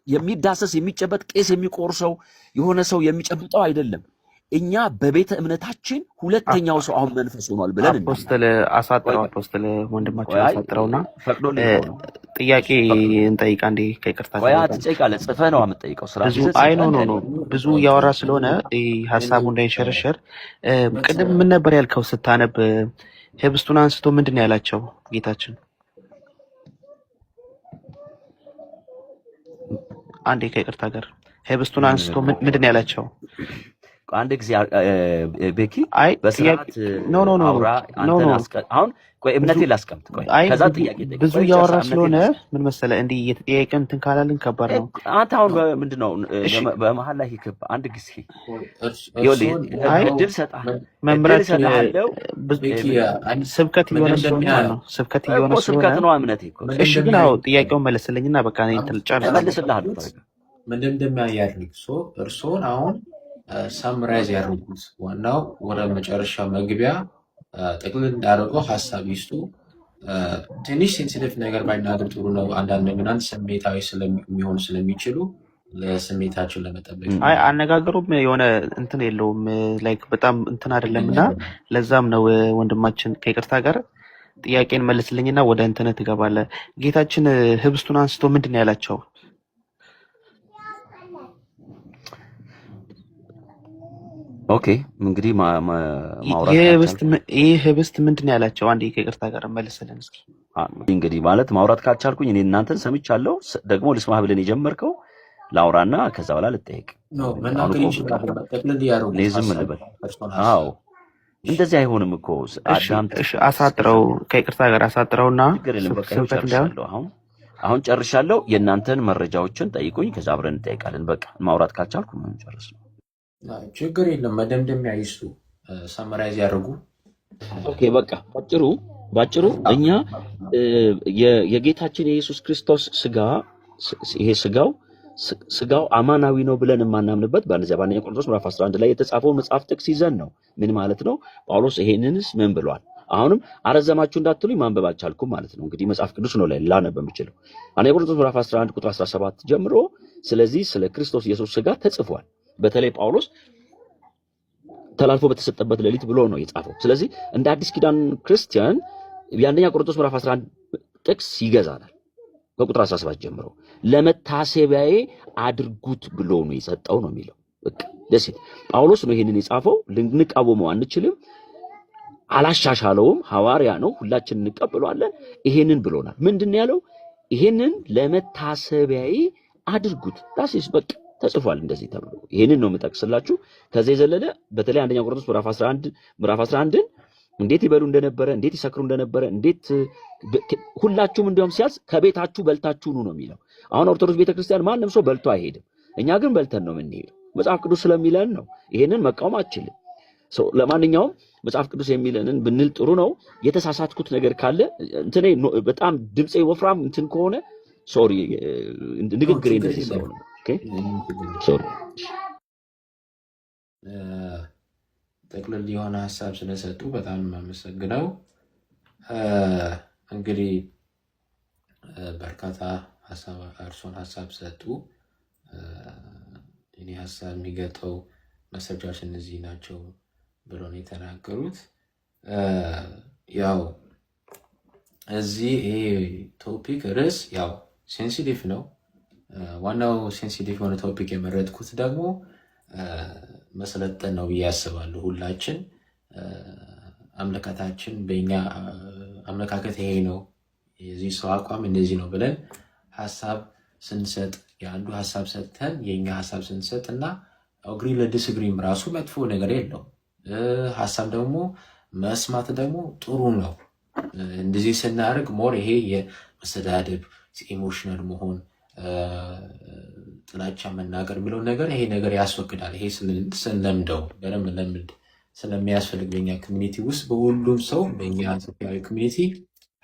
የሚዳሰስ የሚጨበጥ ቄስ የሚቆርሰው የሆነ ሰው የሚጨብጠው አይደለም። እኛ በቤተ እምነታችን ሁለተኛው ሰው አሁን መንፈስ ሆኗል ብለን አፖስትል አሳጥረው አፖስትል ወንድማችን ቆይ አሳጥረውና ፈቅዶልኝ ነው ጥያቄ እንጠይቃ እንዴ ከይቅርታ ቆይ ጋር ትጠይቃለህ። ጽፈህ ነው የምትጠይቀው። ስራ ብዙ አይ ኖ ብዙ እያወራ ስለሆነ ሀሳቡ እንዳይሸረሸር ቅድም ምን ነበር ያልከው ስታነብ ህብስቱን አንስቶ ምንድን ነው ያላቸው ጌታችን? አንዴ ከይቅርታ ጋር ህብስቱን አንስቶ ምንድን ነው ያላቸው? አንድ ጊዜ ቤኪ አይ በስርዓት ኖ አውራ አንተን አሁን ቆይ እምነቴን ላስቀምጥ። ቆይ ከዛ ጥያቄ ብዙ እያወራ ስለሆነ ምን መሰለህ እንዲህ እየተጠያየቀ እንትን ካላልን ከባድ ነው። አንተ አሁን ምንድን ነው በመሀል ላይ ይክብ አንድ ጊዜ እድል እሰጥሃለሁ መምራችን ስብከት እየሆነ ስለሆነ ነው ስብከት እየሆነ ስለሆነ ስብከት ነው እምነቴ እኮ። እሺ ግን አዎ ጥያቄውን መለስልኝና በቃ እኔ እንትን ጨርሰህ እመልስልሃለሁ። ምን እንደሚያያርግ እርሶን አሁን ሳምራይዝ ያደርጉት ዋናው ወደ መጨረሻ መግቢያ ጠቅልል እንዳደረገው ሀሳብ ይስጡ። ትንሽ ሴንሲቲቭ ነገር ባይናገር ጥሩ ነው። አንዳንድ ምናምን ስሜታዊ ስለሚሆኑ ስለሚችሉ ለስሜታችን ለመጠበቅ አይ አነጋገሩም የሆነ እንትን የለውም ላይክ በጣም እንትን አይደለም እና ለዛም ነው ወንድማችን ከይቅርታ ጋር ጥያቄን መልስልኝና ወደ እንትን ትገባለህ። ጌታችን ህብስቱን አንስቶ ምንድን ነው ያላቸው? ኦኬ እንግዲህ ማውራት ይህ ህብስት ምንድን ነው ያላቸው? አንዴ ከይቅርታ ጋር መልስልን እስኪ። እንግዲህ ማለት ማውራት ካልቻልኩኝ እኔ እናንተን ሰምቻለሁ። ደግሞ ልስማህ ብለን የጀመርከው ላውራና ከዛ በኋላ ልጠይቅ። እኔ ዝም ልበል? አዎ እንደዚህ አይሆንም እኮ አሳጥረው፣ ከይቅርታ ጋር አሳጥረውና ስብከት እንዳይሆን አሁን ጨርሻለሁ። የእናንተን መረጃዎችን ጠይቁኝ፣ ከዛ አብረን እንጠይቃለን። በቃ ማውራት ካልቻልኩ ምን ጨርስ ነው። ችግር የለም። መደምደሚያ ይስጡ፣ ሰመራይዝ ያደርጉ። ኦኬ በቃ ባጭሩ እኛ የጌታችን የኢየሱስ ክርስቶስ ስጋ ይሄ ስጋው አማናዊ ነው ብለን የማናምንበት በአንደኛ ቆሮንቶስ ምዕራፍ 11 ላይ የተጻፈው መጽሐፍ ጥቅስ ይዘን ነው። ምን ማለት ነው? ጳውሎስ ይሄንንስ ምን ብሏል? አሁንም አረዘማችሁ እንዳትሉኝ ማንበብ አልቻልኩም ማለት ነው። እንግዲህ መጽሐፍ ቅዱስ ነው ላይ ላነብ የምችለው አንደኛ ቆሮንቶስ ምዕራፍ 11 ቁጥር 17 ጀምሮ ስለዚህ ስለ ክርስቶስ ኢየሱስ ስጋ ተጽፏል። በተለይ ጳውሎስ ተላልፎ በተሰጠበት ሌሊት ብሎ ነው የጻፈው። ስለዚህ እንደ አዲስ ኪዳን ክርስቲያን የአንደኛ ቆሮንቶስ ምዕራፍ 11 ጥቅስ ይገዛናል። ከቁጥር 17 ጀምሮ ለመታሰቢያዬ አድርጉት ብሎ ነው የሰጠው ነው የሚለው። በቃ ደስ ይላል። ጳውሎስ ነው ይሄንን የጻፈው። ልንቃወመው አንችልም። አላሻሻለውም። ሐዋርያ ነው። ሁላችን እንቀበለዋለን። ይሄንን ብሎናል። ምንድን ያለው? ይሄንን ለመታሰቢያዬ አድርጉት። ዳስስ በቃ ተጽፏል እንደዚህ ተብሎ። ይሄንን ነው የምጠቅስላችሁ። ከዚህ የዘለለ በተለይ አንደኛ ቆሮንቶስ ምዕራፍ 11ን እንዴት ይበሉ እንደነበረ፣ እንዴት ይሰክሩ እንደነበረ፣ እንዴት ሁላችሁም እንዲያውም ሲያዝ ከቤታችሁ በልታችሁ ነው የሚለው። አሁን ኦርቶዶክስ ቤተክርስቲያን ማንም ሰው በልቶ አይሄድም። እኛ ግን በልተን ነው የምንሄደው። መጽሐፍ ቅዱስ ስለሚለን ነው። ይሄንን መቃወም አትችልም። ለማንኛውም መጽሐፍ ቅዱስ የሚለንን ብንል ጥሩ ነው። የተሳሳትኩት ነገር ካለ እንትኔ በጣም ድምጼ ወፍራም እንትን ከሆነ ሶሪ፣ ንግግሬ እንደዚህ ስለሆነ ሶሪ። ጠቅልል የሆነ ሀሳብ ስለሰጡ በጣም የማመሰግነው። እንግዲህ በርካታ እርሶን ሀሳብ ሰጡ። እኔ ሀሳብ የሚገጠው መሰጃዎች እነዚህ ናቸው ብሎ ነው የተናገሩት። ያው እዚህ ይሄ ቶፒክ ርዕስ ያው ሴንሲቲቭ ነው። ዋናው ሴንሲቲቭ የሆነ ቶፒክ የመረጥኩት ደግሞ መሰለጠን ነው ብዬ አስባለሁ። ሁላችን አመለካከታችን በእኛ አመለካከት ይሄ ነው፣ የዚህ ሰው አቋም እንደዚህ ነው ብለን ሀሳብ ስንሰጥ የአንዱ ሀሳብ ሰጥተን የእኛ ሀሳብ ስንሰጥ እና አግሪ ለዲስግሪም ራሱ መጥፎ ነገር የለውም። ሀሳብ ደግሞ መስማት ደግሞ ጥሩ ነው። እንደዚህ ስናደርግ ሞር ይሄ የመሰዳደብ ኢሞሽናል መሆን ጥላቻ መናገር ብለው ነገር ይሄ ነገር ያስወግዳል። ይሄ ስንለምደው በደንብ ለምድ ስለሚያስፈልግ በኛ ኮሚኒቲ ውስጥ በሁሉም ሰው በእኛ ኢትዮጵያዊ ኮሚኒቲ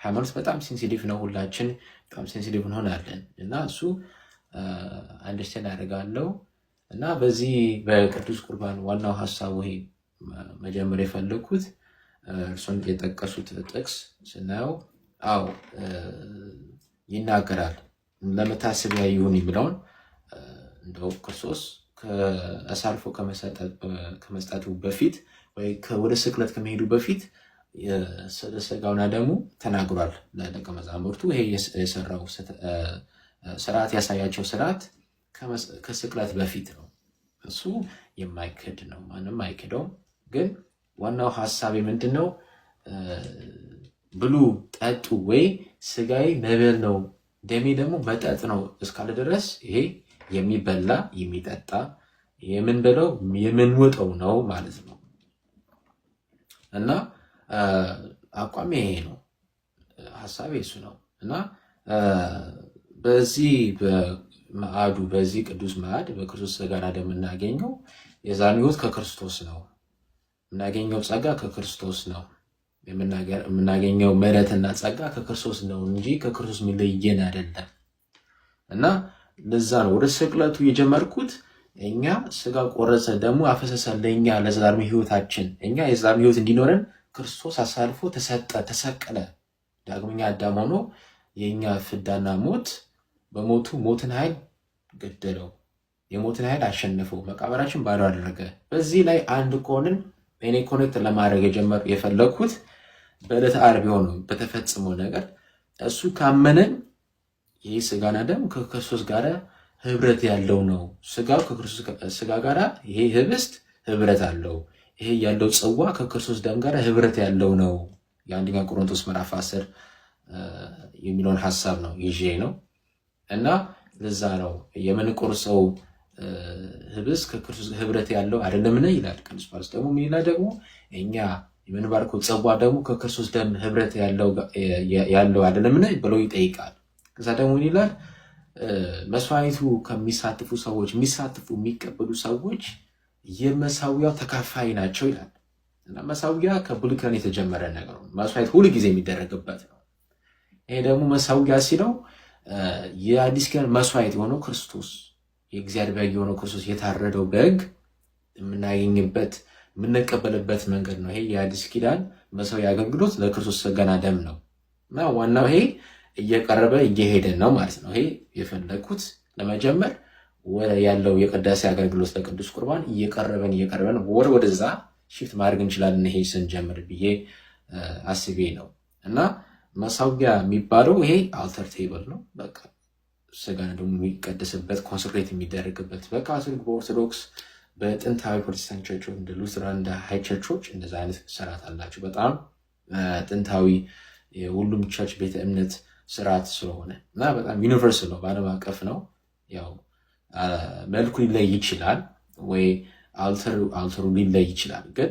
ሃይማኖት በጣም ሴንሲቲቭ ነው። ሁላችን በጣም ሴንሲቲቭ እንሆናለን እና እሱ አንደርስታንድ አደርጋለሁ። እና በዚህ በቅዱስ ቁርባን ዋናው ሀሳቡ ይሄ መጀመር የፈለኩት እርሱን የጠቀሱት ጥቅስ ስናየው አዎ ይናገራል። ለመታሰቢያ ይሁን የሚለውን እንደው ክርስቶስ አሳልፎ ከመስጠቱ በፊት ወይ ወደ ስቅለት ከመሄዱ በፊት ስለ ሥጋውና ደሙ ተናግሯል ለደቀ መዛሙርቱ። ይሄ የሰራው ስርዓት ያሳያቸው ስርዓት ከስቅለት በፊት ነው። እሱ የማይክድ ነው፣ ማንም አይክደውም። ግን ዋናው ሀሳቤ ምንድን ነው? ብሉ ጠጡ፣ ወይ ሥጋዬ መብል ነው ደሜ ደግሞ መጠጥ ነው እስካለ ድረስ ይሄ የሚበላ የሚጠጣ የምንበለው የምንወጠው ነው ማለት ነው። እና አቋሜ ይሄ ነው፣ ሀሳቤ እሱ ነው። እና በዚህ በማዕዱ በዚህ ቅዱስ ማዕድ በክርስቶስ ሥጋና ደም የምናገኘው የዛሬው ሕይወት ከክርስቶስ ነው። የምናገኘው ጸጋ ከክርስቶስ ነው። የምናገኘው ምሕረትና ጸጋ ከክርስቶስ ነው እንጂ ከክርስቶስ የሚለየን አይደለም። እና ለዛ ነው ወደ ስቅለቱ የጀመርኩት። እኛ ሥጋ ቆረሰ ደግሞ አፈሰሰ ለእኛ ለዘላለም ሕይወታችን፣ እኛ የዘላለም ሕይወት እንዲኖረን ክርስቶስ አሳልፎ ተሰጠ፣ ተሰቀለ። ዳግመኛ አዳም ሆኖ የእኛ ፍዳና ሞት በሞቱ ሞትን ኃይል ገደለው፣ የሞትን ኃይል አሸነፈው፣ መቃብራችን ባዶ አደረገ። በዚህ ላይ አንድ ከሆንን እኔ ኮኔክት ለማድረግ የፈለግኩት በዕለተ ዓርብ የሆነው በተፈጸመው ነገር እሱ ካመነን ይህ ሥጋና ደም ከክርስቶስ ጋር ህብረት ያለው ነው። ሥጋው ከክርስቶስ ሥጋ ጋር ይሄ ህብስት ህብረት አለው። ይሄ ያለው ጽዋ ከክርስቶስ ደም ጋር ህብረት ያለው ነው። የአንደኛ ቆሮንቶስ ምዕራፍ 10 የሚለውን ሀሳብ ነው ይዤ ነው። እና ለዛ ነው የምንቆርሰው ህብስት ከክርስቶስ ህብረት ያለው አይደለምን ይላል ቅዱስ ጳውሎስ። ደግሞ ምን ይላል ደግሞ እኛ የምንባርከው ጽዋ ደግሞ ከክርስቶስ ደም ህብረት ያለው አይደለምን ብሎ ይጠይቃል። ከዛ ደግሞ ምን ይላል? መስዋዕቱ ከሚሳተፉ ሰዎች የሚቀበሉ ሰዎች የመሳዊያው ተካፋይ ናቸው ይላል። እና መሳዊያ ከብሉይ ኪዳን የተጀመረ ነገር ነው። መስዋዕት ሁሉ ጊዜ የሚደረግበት ነው። ይሄ ደግሞ መሳዊያ ሲለው የአዲስ ኪዳን መስዋዕት የሆነው ክርስቶስ የእግዚአብሔር በግ የሆነው ክርስቶስ የታረደው በግ የምናገኝበት የምንቀበልበት መንገድ ነው። ይሄ የአዲስ ኪዳን መሰዊያ አገልግሎት ለክርስቶስ ሥጋና ደም ነው። እና ዋናው ይሄ እየቀረበ እየሄደን ነው ማለት ነው። ይሄ የፈለግኩት ለመጀመር ያለው የቅዳሴ አገልግሎት ለቅዱስ ቁርባን እየቀረበን ወደዛ ሽፍት ማድረግ እንችላለን ይሄ ስንጀምር ብዬ አስቤ ነው። እና መሰዊያ የሚባለው ይሄ አልተር ቴብል ነው። በቃ ሥጋና ደሙ የሚቀደስበት ኮንሰክሬት የሚደረግበት በካቶሊክ በኦርቶዶክስ በጥንታዊ ፕሮቴስታንት ቸርቾች እንደ ሉትራን እንደ ሃይ ቸርቾች እንደዛ አይነት ስርዓት አላቸው። በጣም ጥንታዊ የሁሉም ቸርች ቤተ እምነት ስርዓት ስለሆነ እና በጣም ዩኒቨርሳል ነው፣ በዓለም አቀፍ ነው። ያው መልኩ ሊለይ ይችላል ወይ አልተሩ ሊለይ ይችላል፣ ግን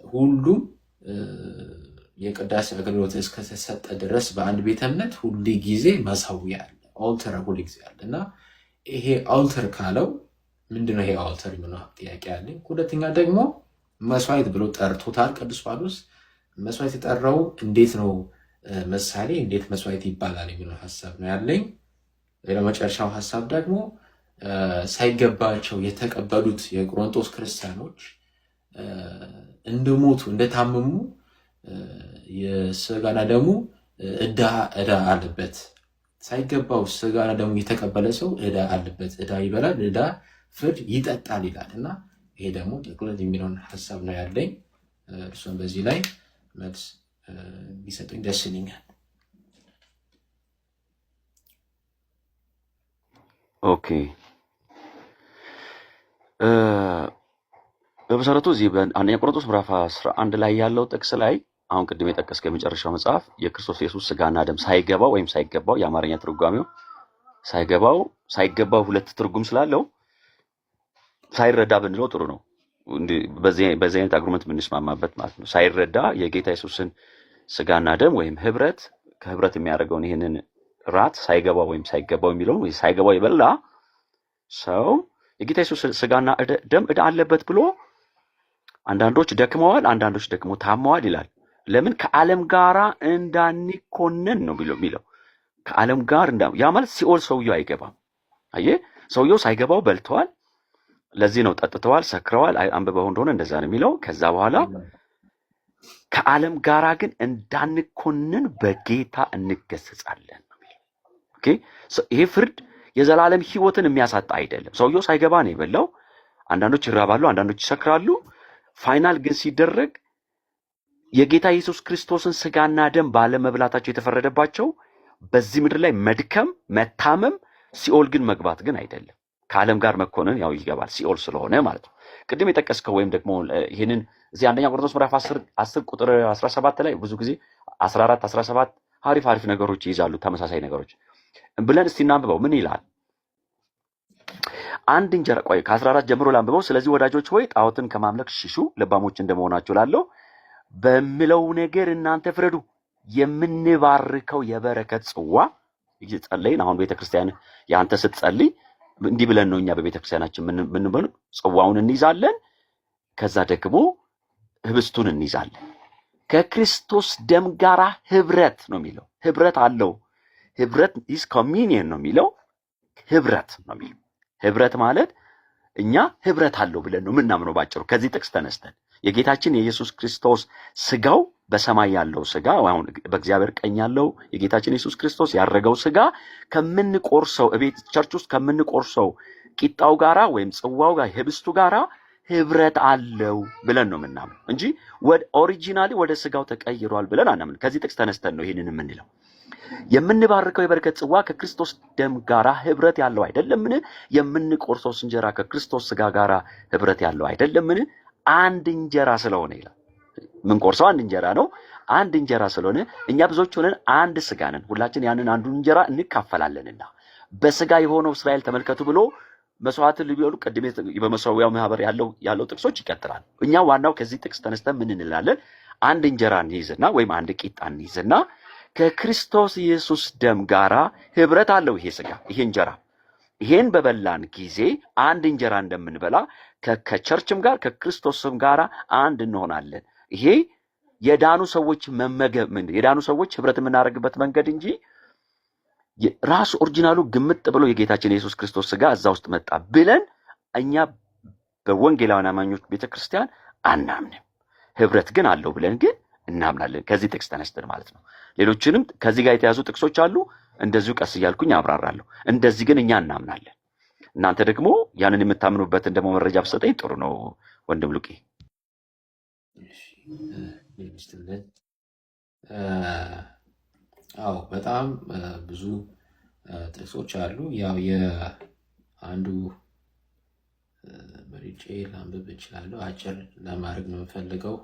ሁሉም የቅዳሴ አገልግሎት እስከተሰጠ ድረስ በአንድ ቤተ እምነት ሁሉ ጊዜ መሰዊያ አለ፣ ኦልተር ሁሉ ጊዜ አለ። እና ይሄ ኦልተር ካለው ምንድነው ይሄ ኦልተር የሚለው ጥያቄ አለኝ። ሁለተኛ ደግሞ መስዋዕት ብሎ ጠርቶታል ቅዱስ ጳውሎስ። መስዋዕት የጠራው እንዴት ነው? ምሳሌ እንዴት መስዋዕት ይባላል የሚለው ሀሳብ ነው ያለኝ። ሌላው መጨረሻው ሀሳብ ደግሞ ሳይገባቸው የተቀበሉት የቆሮንቶስ ክርስቲያኖች እንደሞቱ እንደታመሙ የሥጋና ደሙ ዕዳ አለበት። ሳይገባው ሥጋና ደሙ የተቀበለ ሰው ዕዳ አለበት። ዕዳ ይበላል፣ ዕዳ ፍርድ ይጠጣል ይላል። እና ይሄ ደግሞ ጠቅለል የሚለውን ሀሳብ ነው ያለኝ። እርሱም በዚህ ላይ መልስ ቢሰጡኝ ደስ ይለኛል። ኦኬ። በመሰረቱ እዚህ በአንደኛ ቆሮንቶስ ምዕራፍ 11 ላይ ያለው ጥቅስ ላይ አሁን ቅድም የጠቀስከው የመጨረሻው መጽሐፍ የክርስቶስ ኢየሱስ ሥጋና ደም ሳይገባው ወይም ሳይገባው የአማርኛ ትርጓሜው ሳይገባው ሁለት ትርጉም ስላለው ሳይረዳ ብንለው ጥሩ ነው። በዚህ አይነት አግሩመንት ብንስማማበት ማለት ነው። ሳይረዳ የጌታ ኢየሱስን ሥጋና ደም ወይም ህብረት ከህብረት የሚያደርገውን ይህንን ራት ሳይገባው ወይም ሳይገባው የሚለውን ወይ ሳይገባው የበላ ሰው የጌታ ኢየሱስ ሥጋና ደም ዕዳ አለበት ብሎ አንዳንዶች ደክመዋል፣ አንዳንዶች ደግሞ ታመዋል ይላል። ለምን? ከዓለም ጋራ እንዳንኮነን ነው የሚለው። ከዓለም ጋር ያ ማለት ሲኦል ሰውየው አይገባም። አየህ፣ ሰውየው ሳይገባው በልተዋል። ለዚህ ነው ጠጥተዋል፣ ሰክረዋል። አንብበው እንደሆነ እንደዛ ነው የሚለው። ከዛ በኋላ ከዓለም ጋራ ግን እንዳንኮነን በጌታ እንገሰጻለን ነው የሚለው። ኦኬ። ይሄ ፍርድ የዘላለም ህይወትን የሚያሳጣ አይደለም። ሰውየው ሳይገባ ነው የበላው። አንዳንዶች ይራባሉ፣ አንዳንዶች ይሰክራሉ። ፋይናል ግን ሲደረግ የጌታ ኢየሱስ ክርስቶስን ስጋና ደም ባለመብላታቸው የተፈረደባቸው በዚህ ምድር ላይ መድከም፣ መታመም፣ ሲኦል ግን መግባት ግን አይደለም። ከዓለም ጋር መኮንን ያው ይገባል ሲኦል ስለሆነ ማለት ነው። ቅድም የጠቀስከው ወይም ደግሞ ይህንን እዚህ አንደኛ ቆሮንቶስ ምዕራፍ 10 ቁጥር 17 ላይ ብዙ ጊዜ 14 17 አሪፍ ነገሮች ይይዛሉ፣ ተመሳሳይ ነገሮች ብለን እስቲ እናንብበው። ምን ይላል? አንድ እንጀራ ቆይ ከ14 ጀምሮ ላንብበው። ስለዚህ ወዳጆች ሆይ ጣዖትን ከማምለክ ሽሹ፣ ልባሞች እንደመሆናችሁ ላለው በሚለው ነገር እናንተ ፍረዱ። የምንባርከው የበረከት ጽዋ እየጸለይን አሁን ቤተክርስቲያን ያንተ ስትጸልይ እንዲህ ብለን ነው እኛ በቤተክርስቲያናችን ምን ጽዋውን እንይዛለን፣ ከዛ ደግሞ ህብስቱን እንይዛለን። ከክርስቶስ ደም ጋራ ህብረት ነው የሚለው። ህብረት አለው። ህብረት ኢዝ ኮሚኒየን ነው የሚለው። ህብረት ነው የሚለው። ህብረት ማለት እኛ ህብረት አለው ብለን ነው የምናምነው። ባጭሩ ከዚህ ጥቅስ ተነስተን የጌታችን የኢየሱስ ክርስቶስ ስጋው በሰማይ ያለው ስጋ አሁን በእግዚአብሔር ቀኝ ያለው የጌታችን ኢየሱስ ክርስቶስ ያረገው ስጋ ከምንቆርሰው እቤት ቸርች ውስጥ ከምንቆርሰው ቂጣው ጋራ ወይም ጽዋው ጋር ህብስቱ ጋራ ህብረት አለው ብለን ነው የምናምነው እንጂ ኦሪጂናሊ ወደ ስጋው ተቀይሯል ብለን አናምን። ከዚህ ጥቅስ ተነስተን ነው ይሄንን የምንለው። የምንባርከው የበረከት ጽዋ ከክርስቶስ ደም ጋራ ህብረት ያለው አይደለምን? የምንቆርሰው እንጀራ ከክርስቶስ ስጋ ጋራ ህብረት ያለው አይደለምን? አንድ እንጀራ ስለሆነ ይላል። ምን ቆርሰው አንድ እንጀራ ነው። አንድ እንጀራ ስለሆነ እኛ ብዙዎች ሆነን አንድ ስጋ ነን። ሁላችን ያንን አንዱን እንጀራ እንካፈላለንና በስጋ የሆነው እስራኤል ተመልከቱ ብሎ መስዋዕትን ሊበሉ ቀድሜ በመሰዊያው ማህበር ያለው ጥቅሶች ይቀጥላል። እኛ ዋናው ከዚህ ጥቅስ ተነስተን ምን እንላለን? አንድ እንጀራ እንይዝና ወይም አንድ ቂጣ እንይዝና ከክርስቶስ ኢየሱስ ደም ጋራ ህብረት አለው ይሄ ስጋ ይሄ እንጀራ። ይሄን በበላን ጊዜ አንድ እንጀራ እንደምንበላ ከቸርችም ጋር ከክርስቶስም ጋር አንድ እንሆናለን። ይሄ የዳኑ ሰዎች መመገብ የዳኑ ሰዎች ህብረት የምናደርግበት መንገድ እንጂ ራሱ ኦሪጂናሉ ግምጥ ብሎ የጌታችን የኢየሱስ ክርስቶስ ስጋ እዛ ውስጥ መጣ ብለን እኛ በወንጌላውያን አማኞች ቤተክርስቲያን አናምንም። ህብረት ግን አለው ብለን ግን እናምናለን። ከዚህ ጥቅስ ተነስተን ማለት ነው። ሌሎችንም ከዚህ ጋር የተያዙ ጥቅሶች አሉ። እንደዚሁ ቀስ እያልኩኝ አብራራለሁ። እንደዚህ ግን እኛ እናምናለን። እናንተ ደግሞ ያንን የምታምኑበትን ደግሞ መረጃ ብትሰጠኝ ጥሩ ነው ወንድም ሉቂ። አዎ በጣም ብዙ ጥቅሶች አሉ። ያው የአንዱ መርጬ ላንብብ እችላለሁ። አጭር ለማድረግ ነው የምፈልገው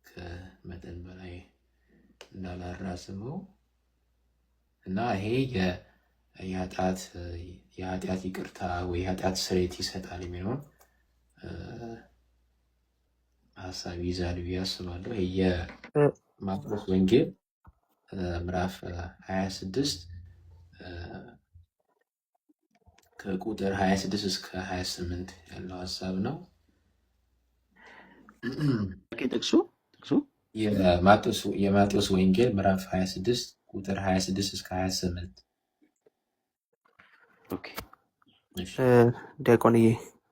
ከመጠን በላይ እንዳላራዝመው እና ይሄ የኃጢአት ይቅርታ ወይ የኃጢአት ስርየት ይሰጣል የሚለውን ሀሳብ ይዛል ብዬ አስባለሁ። ይሄ የማርቆስ ወንጌል ምዕራፍ 26 ከቁጥር 26 እስከ 28 ያለው ሀሳብ ነው። ጥቅሱ የማቴዎስ ወንጌል ምዕራፍ 26 ቁጥር 26 እስከ 28። ኦኬ ዲያቆንዬ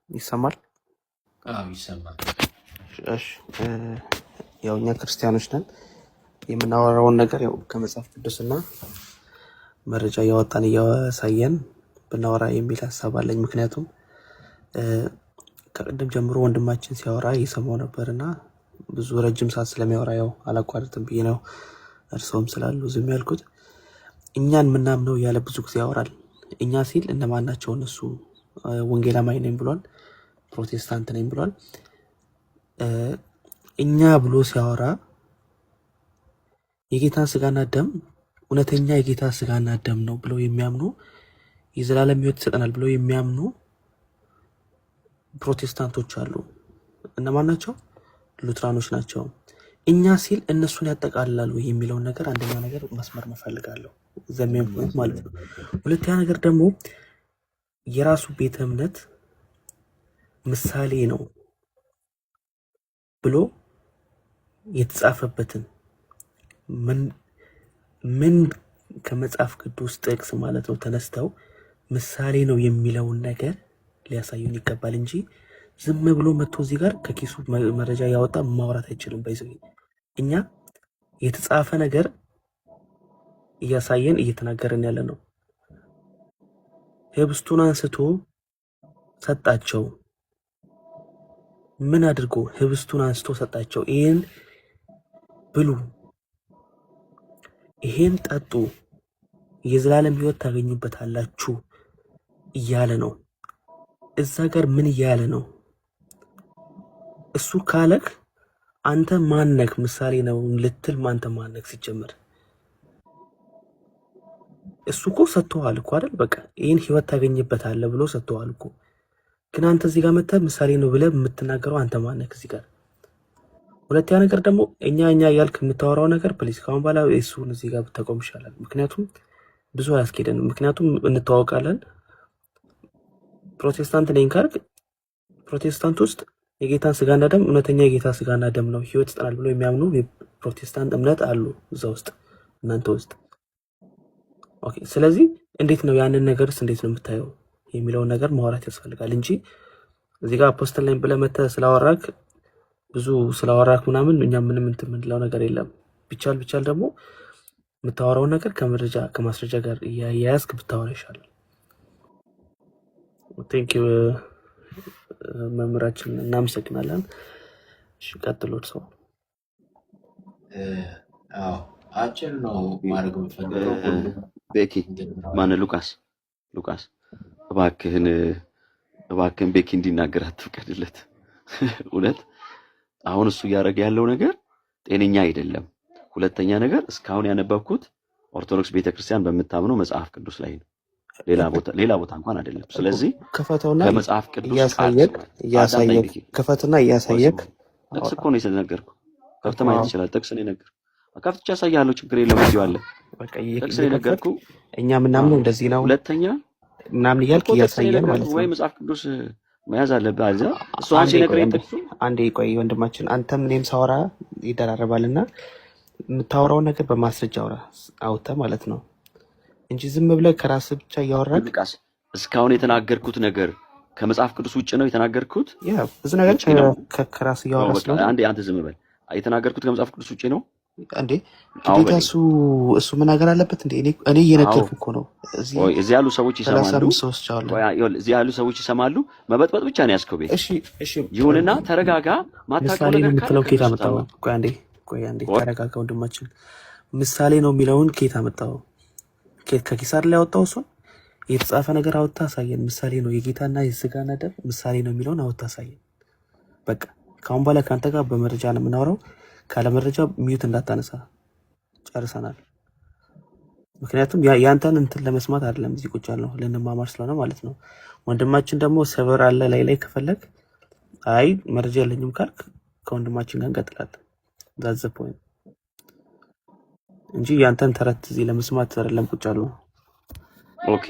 ይሰማል? አዎ ይሰማል። እሺ ያው እኛ ክርስቲያኖች ነን። የምናወራውን ነገር ያው ከመጽሐፍ ቅዱስና መረጃ እያወጣን እያሳየን ብናወራ የሚል ሀሳብ አለኝ። ምክንያቱም ከቅድም ጀምሮ ወንድማችን ሲያወራ እየሰማው ነበርና ብዙ ረጅም ሰዓት ስለሚያወራ ያው አላቋርጥም ብዬ ነው እርስዎም ስላሉ ዝም ያልኩት። እኛን ምናምነው እያለ ብዙ ጊዜ ያወራል። እኛ ሲል እነማን ናቸው እነሱ? ወንጌል አማኝ ነኝ ብሏል፣ ፕሮቴስታንት ነኝ ብሏል። እኛ ብሎ ሲያወራ የጌታን ስጋና ደም እውነተኛ የጌታ ስጋና ደም ነው ብለው የሚያምኑ የዘላለም ሕይወት ይሰጠናል ብለው የሚያምኑ ፕሮቴስታንቶች አሉ። እነማን ናቸው? ሉትራኖች ናቸው። እኛ ሲል እነሱን ያጠቃልላሉ የሚለውን ነገር አንደኛ ነገር መስመር መፈልጋለሁ ዘሜን ፖይንት ማለት ነው። ሁለተኛ ነገር ደግሞ የራሱ ቤተ እምነት ምሳሌ ነው ብሎ የተጻፈበትን ምን ከመጽሐፍ ቅዱስ ጥቅስ ማለት ነው ተነስተው ምሳሌ ነው የሚለውን ነገር ሊያሳዩን ይገባል እንጂ ዝም ብሎ መጥቶ እዚህ ጋር ከኪሱ መረጃ ያወጣ ማውራት አይችልም። በዚህ እኛ የተጻፈ ነገር እያሳየን እየተናገረን ያለ ነው። ህብስቱን አንስቶ ሰጣቸው። ምን አድርጎ? ህብስቱን አንስቶ ሰጣቸው። ይሄን ብሉ፣ ይሄን ጠጡ፣ የዘላለም ህይወት ታገኙበታላችሁ እያለ ነው። እዛ ጋር ምን እያለ ነው? እሱ ካለክ አንተ ማነክ? ምሳሌ ነው ልትል አንተ ማነክ? ሲጀመር እሱ እኮ ሰጥተዋል እኮ አይደል? በቃ ይሄን ህይወት ታገኝበታለህ ብሎ ሰጥተዋል እኮ። ግን አንተ እዚህ ጋር መተህ ምሳሌ ነው ብለህ የምትናገረው አንተ ማነክ? እዚህ ጋር ሁለተኛ ነገር ደግሞ እኛ እያልክ የምታወራው ነገር ፕሊዝ ካሁን በኋላ እሱን እዚህ ጋር ብታቆም ይሻላል። ምክንያቱም ብዙ አያስኬደንም። ምክንያቱም እንተዋወቃለን። ፕሮቴስታንት ነኝ ካልክ ፕሮቴስታንት ውስጥ የጌታን ስጋና ደም እውነተኛ የጌታ ስጋና ደም ነው ህይወት ይሰጣል ብሎ የሚያምኑ የፕሮቴስታንት እምነት አሉ እዛ ውስጥ እናንተ ውስጥ። ኦኬ፣ ስለዚህ እንዴት ነው ያንን ነገርስ እንዴት ነው የምታየው የሚለውን ነገር ማውራት ያስፈልጋል እንጂ እዚህ ጋር አፖስተል ነኝ ብለህ መተህ ስላወራክ ብዙ ስላወራክ ምናምን እኛ ምንም እንትን የምንለው ነገር የለም። ቢቻል ደግሞ የምታወራውን ነገር ከመረጃ ከማስረጃ ጋር እያያዝክ ብታወራ ይሻላል። ቴንክ ዩ መምህራችን፣ እናመሰግናለን። እሺ ቀጥሎት ሰው አጭር ነው ማድረግ የምፈልገው። ቤኪ ማን ሉቃስ እባክህን ቤኪ እንዲናገር አትፍቀድለት። እውነት አሁን እሱ እያደረገ ያለው ነገር ጤነኛ አይደለም። ሁለተኛ ነገር እስካሁን ያነበብኩት ኦርቶዶክስ ቤተክርስቲያን በምታምነው መጽሐፍ ቅዱስ ላይ ነው። ሌላ ቦታ እንኳን አይደለም። ስለዚህ ክፈተውና ከመጽሐፍ ቅዱስ እያሳየክ ክፈትና እያሳየክ ጥቅስ እኮ ነው የተነገርኩህ። ከፍተህ ማየት ይችላል። ጥቅስ ነው የነገርኩህ። ከፍቼ አሳያለሁ። ችግር የለም። እዚሁ አለ። በቃ ጥቅስ ነው የነገርኩህ። እኛ ምናምን እንደዚህ ነው ሁለተኛ ምናምን እያልክ እያሳየን ማለት ነው። ወይ መጽሐፍ ቅዱስ መያዝ አለብህ። አዛ እሱ አንቺ ነግረኝ ጥቅሱ። አንዴ ቆይ ወንድማችን፣ አንተም እኔም ሳወራ ይደራረባልና የምታወራውን ነገር በማስረጃ አውጥተህ ማለት ነው እንጂ ዝም ብለህ ከራስህ ብቻ እያወራህ። ሉቃስ እስካሁን የተናገርኩት ነገር ከመጽሐፍ ቅዱስ ውጭ ነው የተናገርኩት። ያ ብዙ ነገር ከራስህ እያወራህ ነው። አንተ ዝም በል። የተናገርኩት ከመጽሐፍ ቅዱስ ውጭ ነው እንዴ? ግዴታ እሱ መናገር አለበት እንዴ? እኔ እየነገርኩህ እኮ ነው። እዚህ ያሉ ሰዎች ይሰማሉ። እዚህ ያሉ ሰዎች ይሰማሉ። መበጥበጥ ብቻ ነው ያስከው ቤት። እሺ ይሁንና ተረጋጋ። ማታውቀው ነገር የምትለው ኬት አመጣው? ቆይ አንዴ ተረጋጋ ወንድማችን። ምሳሌ ነው የሚለውን ኬት አመጣው? ከኪሳር ላይ ያወጣው እሱን የተጻፈ ነገር አውጥታ አሳየን። ምሳሌ ነው የጌታና የስጋና ደም ምሳሌ ነው የሚለውን አውጥታ አሳየን። በቃ ካሁን በኋላ ከአንተ ጋር በመረጃ ነው የምናወራው። ካለ መረጃ ሚዩት እንዳታነሳ። ጨርሰናል። ምክንያቱም ያንተን እንትን ለመስማት አይደለም እዚህ ቁጭ ያልነው ልንማማር ስለሆነ ማለት ነው። ወንድማችን ደግሞ ሰበር አለ ላይ ከፈለግ አይ መረጃ የለኝም ካልክ ከወንድማችን ጋር እንቀጥላለን። ዛዘ ፖይንት እንጂ ያንተን ተረት እዚህ ለመስማት አይደለም ቁጭ ያልነው። ኦኬ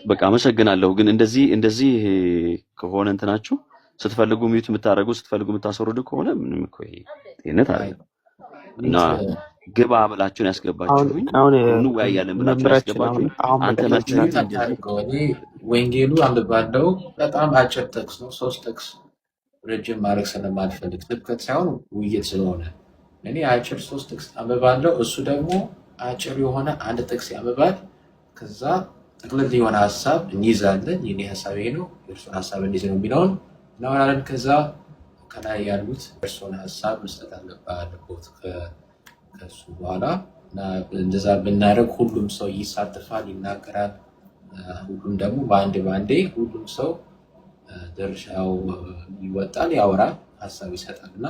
በቃ አመሰግናለሁ። ግን እንደዚህ ከሆነ እንትናችሁ ስትፈልጉ ሚዩት የምታደርጉ ስትፈልጉ የምታስወርዱ ከሆነ ምንም እኮ ይሄ ጤነት አይደለም። እና ግባ ብላችሁን ያስገባችሁኝ እንወያያለን ብላችሁ ያስገባችሁኝ አንተ ወንጌሉ አንብባለሁ። በጣም አጭር ጥቅስ ነው። 3 ጥቅስ ረጅም ማድረግ ስለማልፈልግ ስብከት ሳይሆን ውይይት ስለሆነ እኔ አጭር 3 ጥቅስ አንብባለሁ። እሱ ደግሞ አጭር የሆነ አንድ ጥቅስ ያንብባል። ከዛ ጥቅልል የሆነ ሀሳብ እንይዛለን። የኔ ሀሳብ ይሄ ነው፣ የእርሱን ሀሳብ እንይዝ ነው የሚለውን እናወራለን። ከዛ ከላይ ያሉት የእርሱን ሀሳብ መስጠት አለበት ከሱ በኋላ። እንደዛ ብናደርግ ሁሉም ሰው ይሳተፋል፣ ይናገራል። ሁሉም ደግሞ በአንዴ ሁሉም ሰው ድርሻው ይወጣል፣ ያወራል፣ ሀሳብ ይሰጣል። እና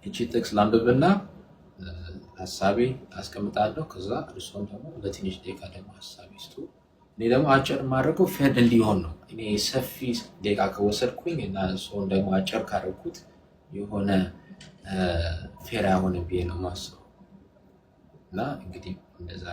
እቺ ጥቅስ ላንብብና ሀሳቤ አስቀምጣለሁ። ከዛ እርሱም ደግሞ ለትንሽ ደቂቃ ደግሞ ሀሳብ ይስጡ። እኔ ደግሞ አጭር ማድረገው ፌር እንዲሆን ነው። እኔ ሰፊ ደቂቃ ከወሰድኩኝ እና እሱን ደግሞ አጭር ካደረኩት የሆነ ፌር አይሆንም ብዬ ነው የማስበው። እና እንግዲህ እንደዛ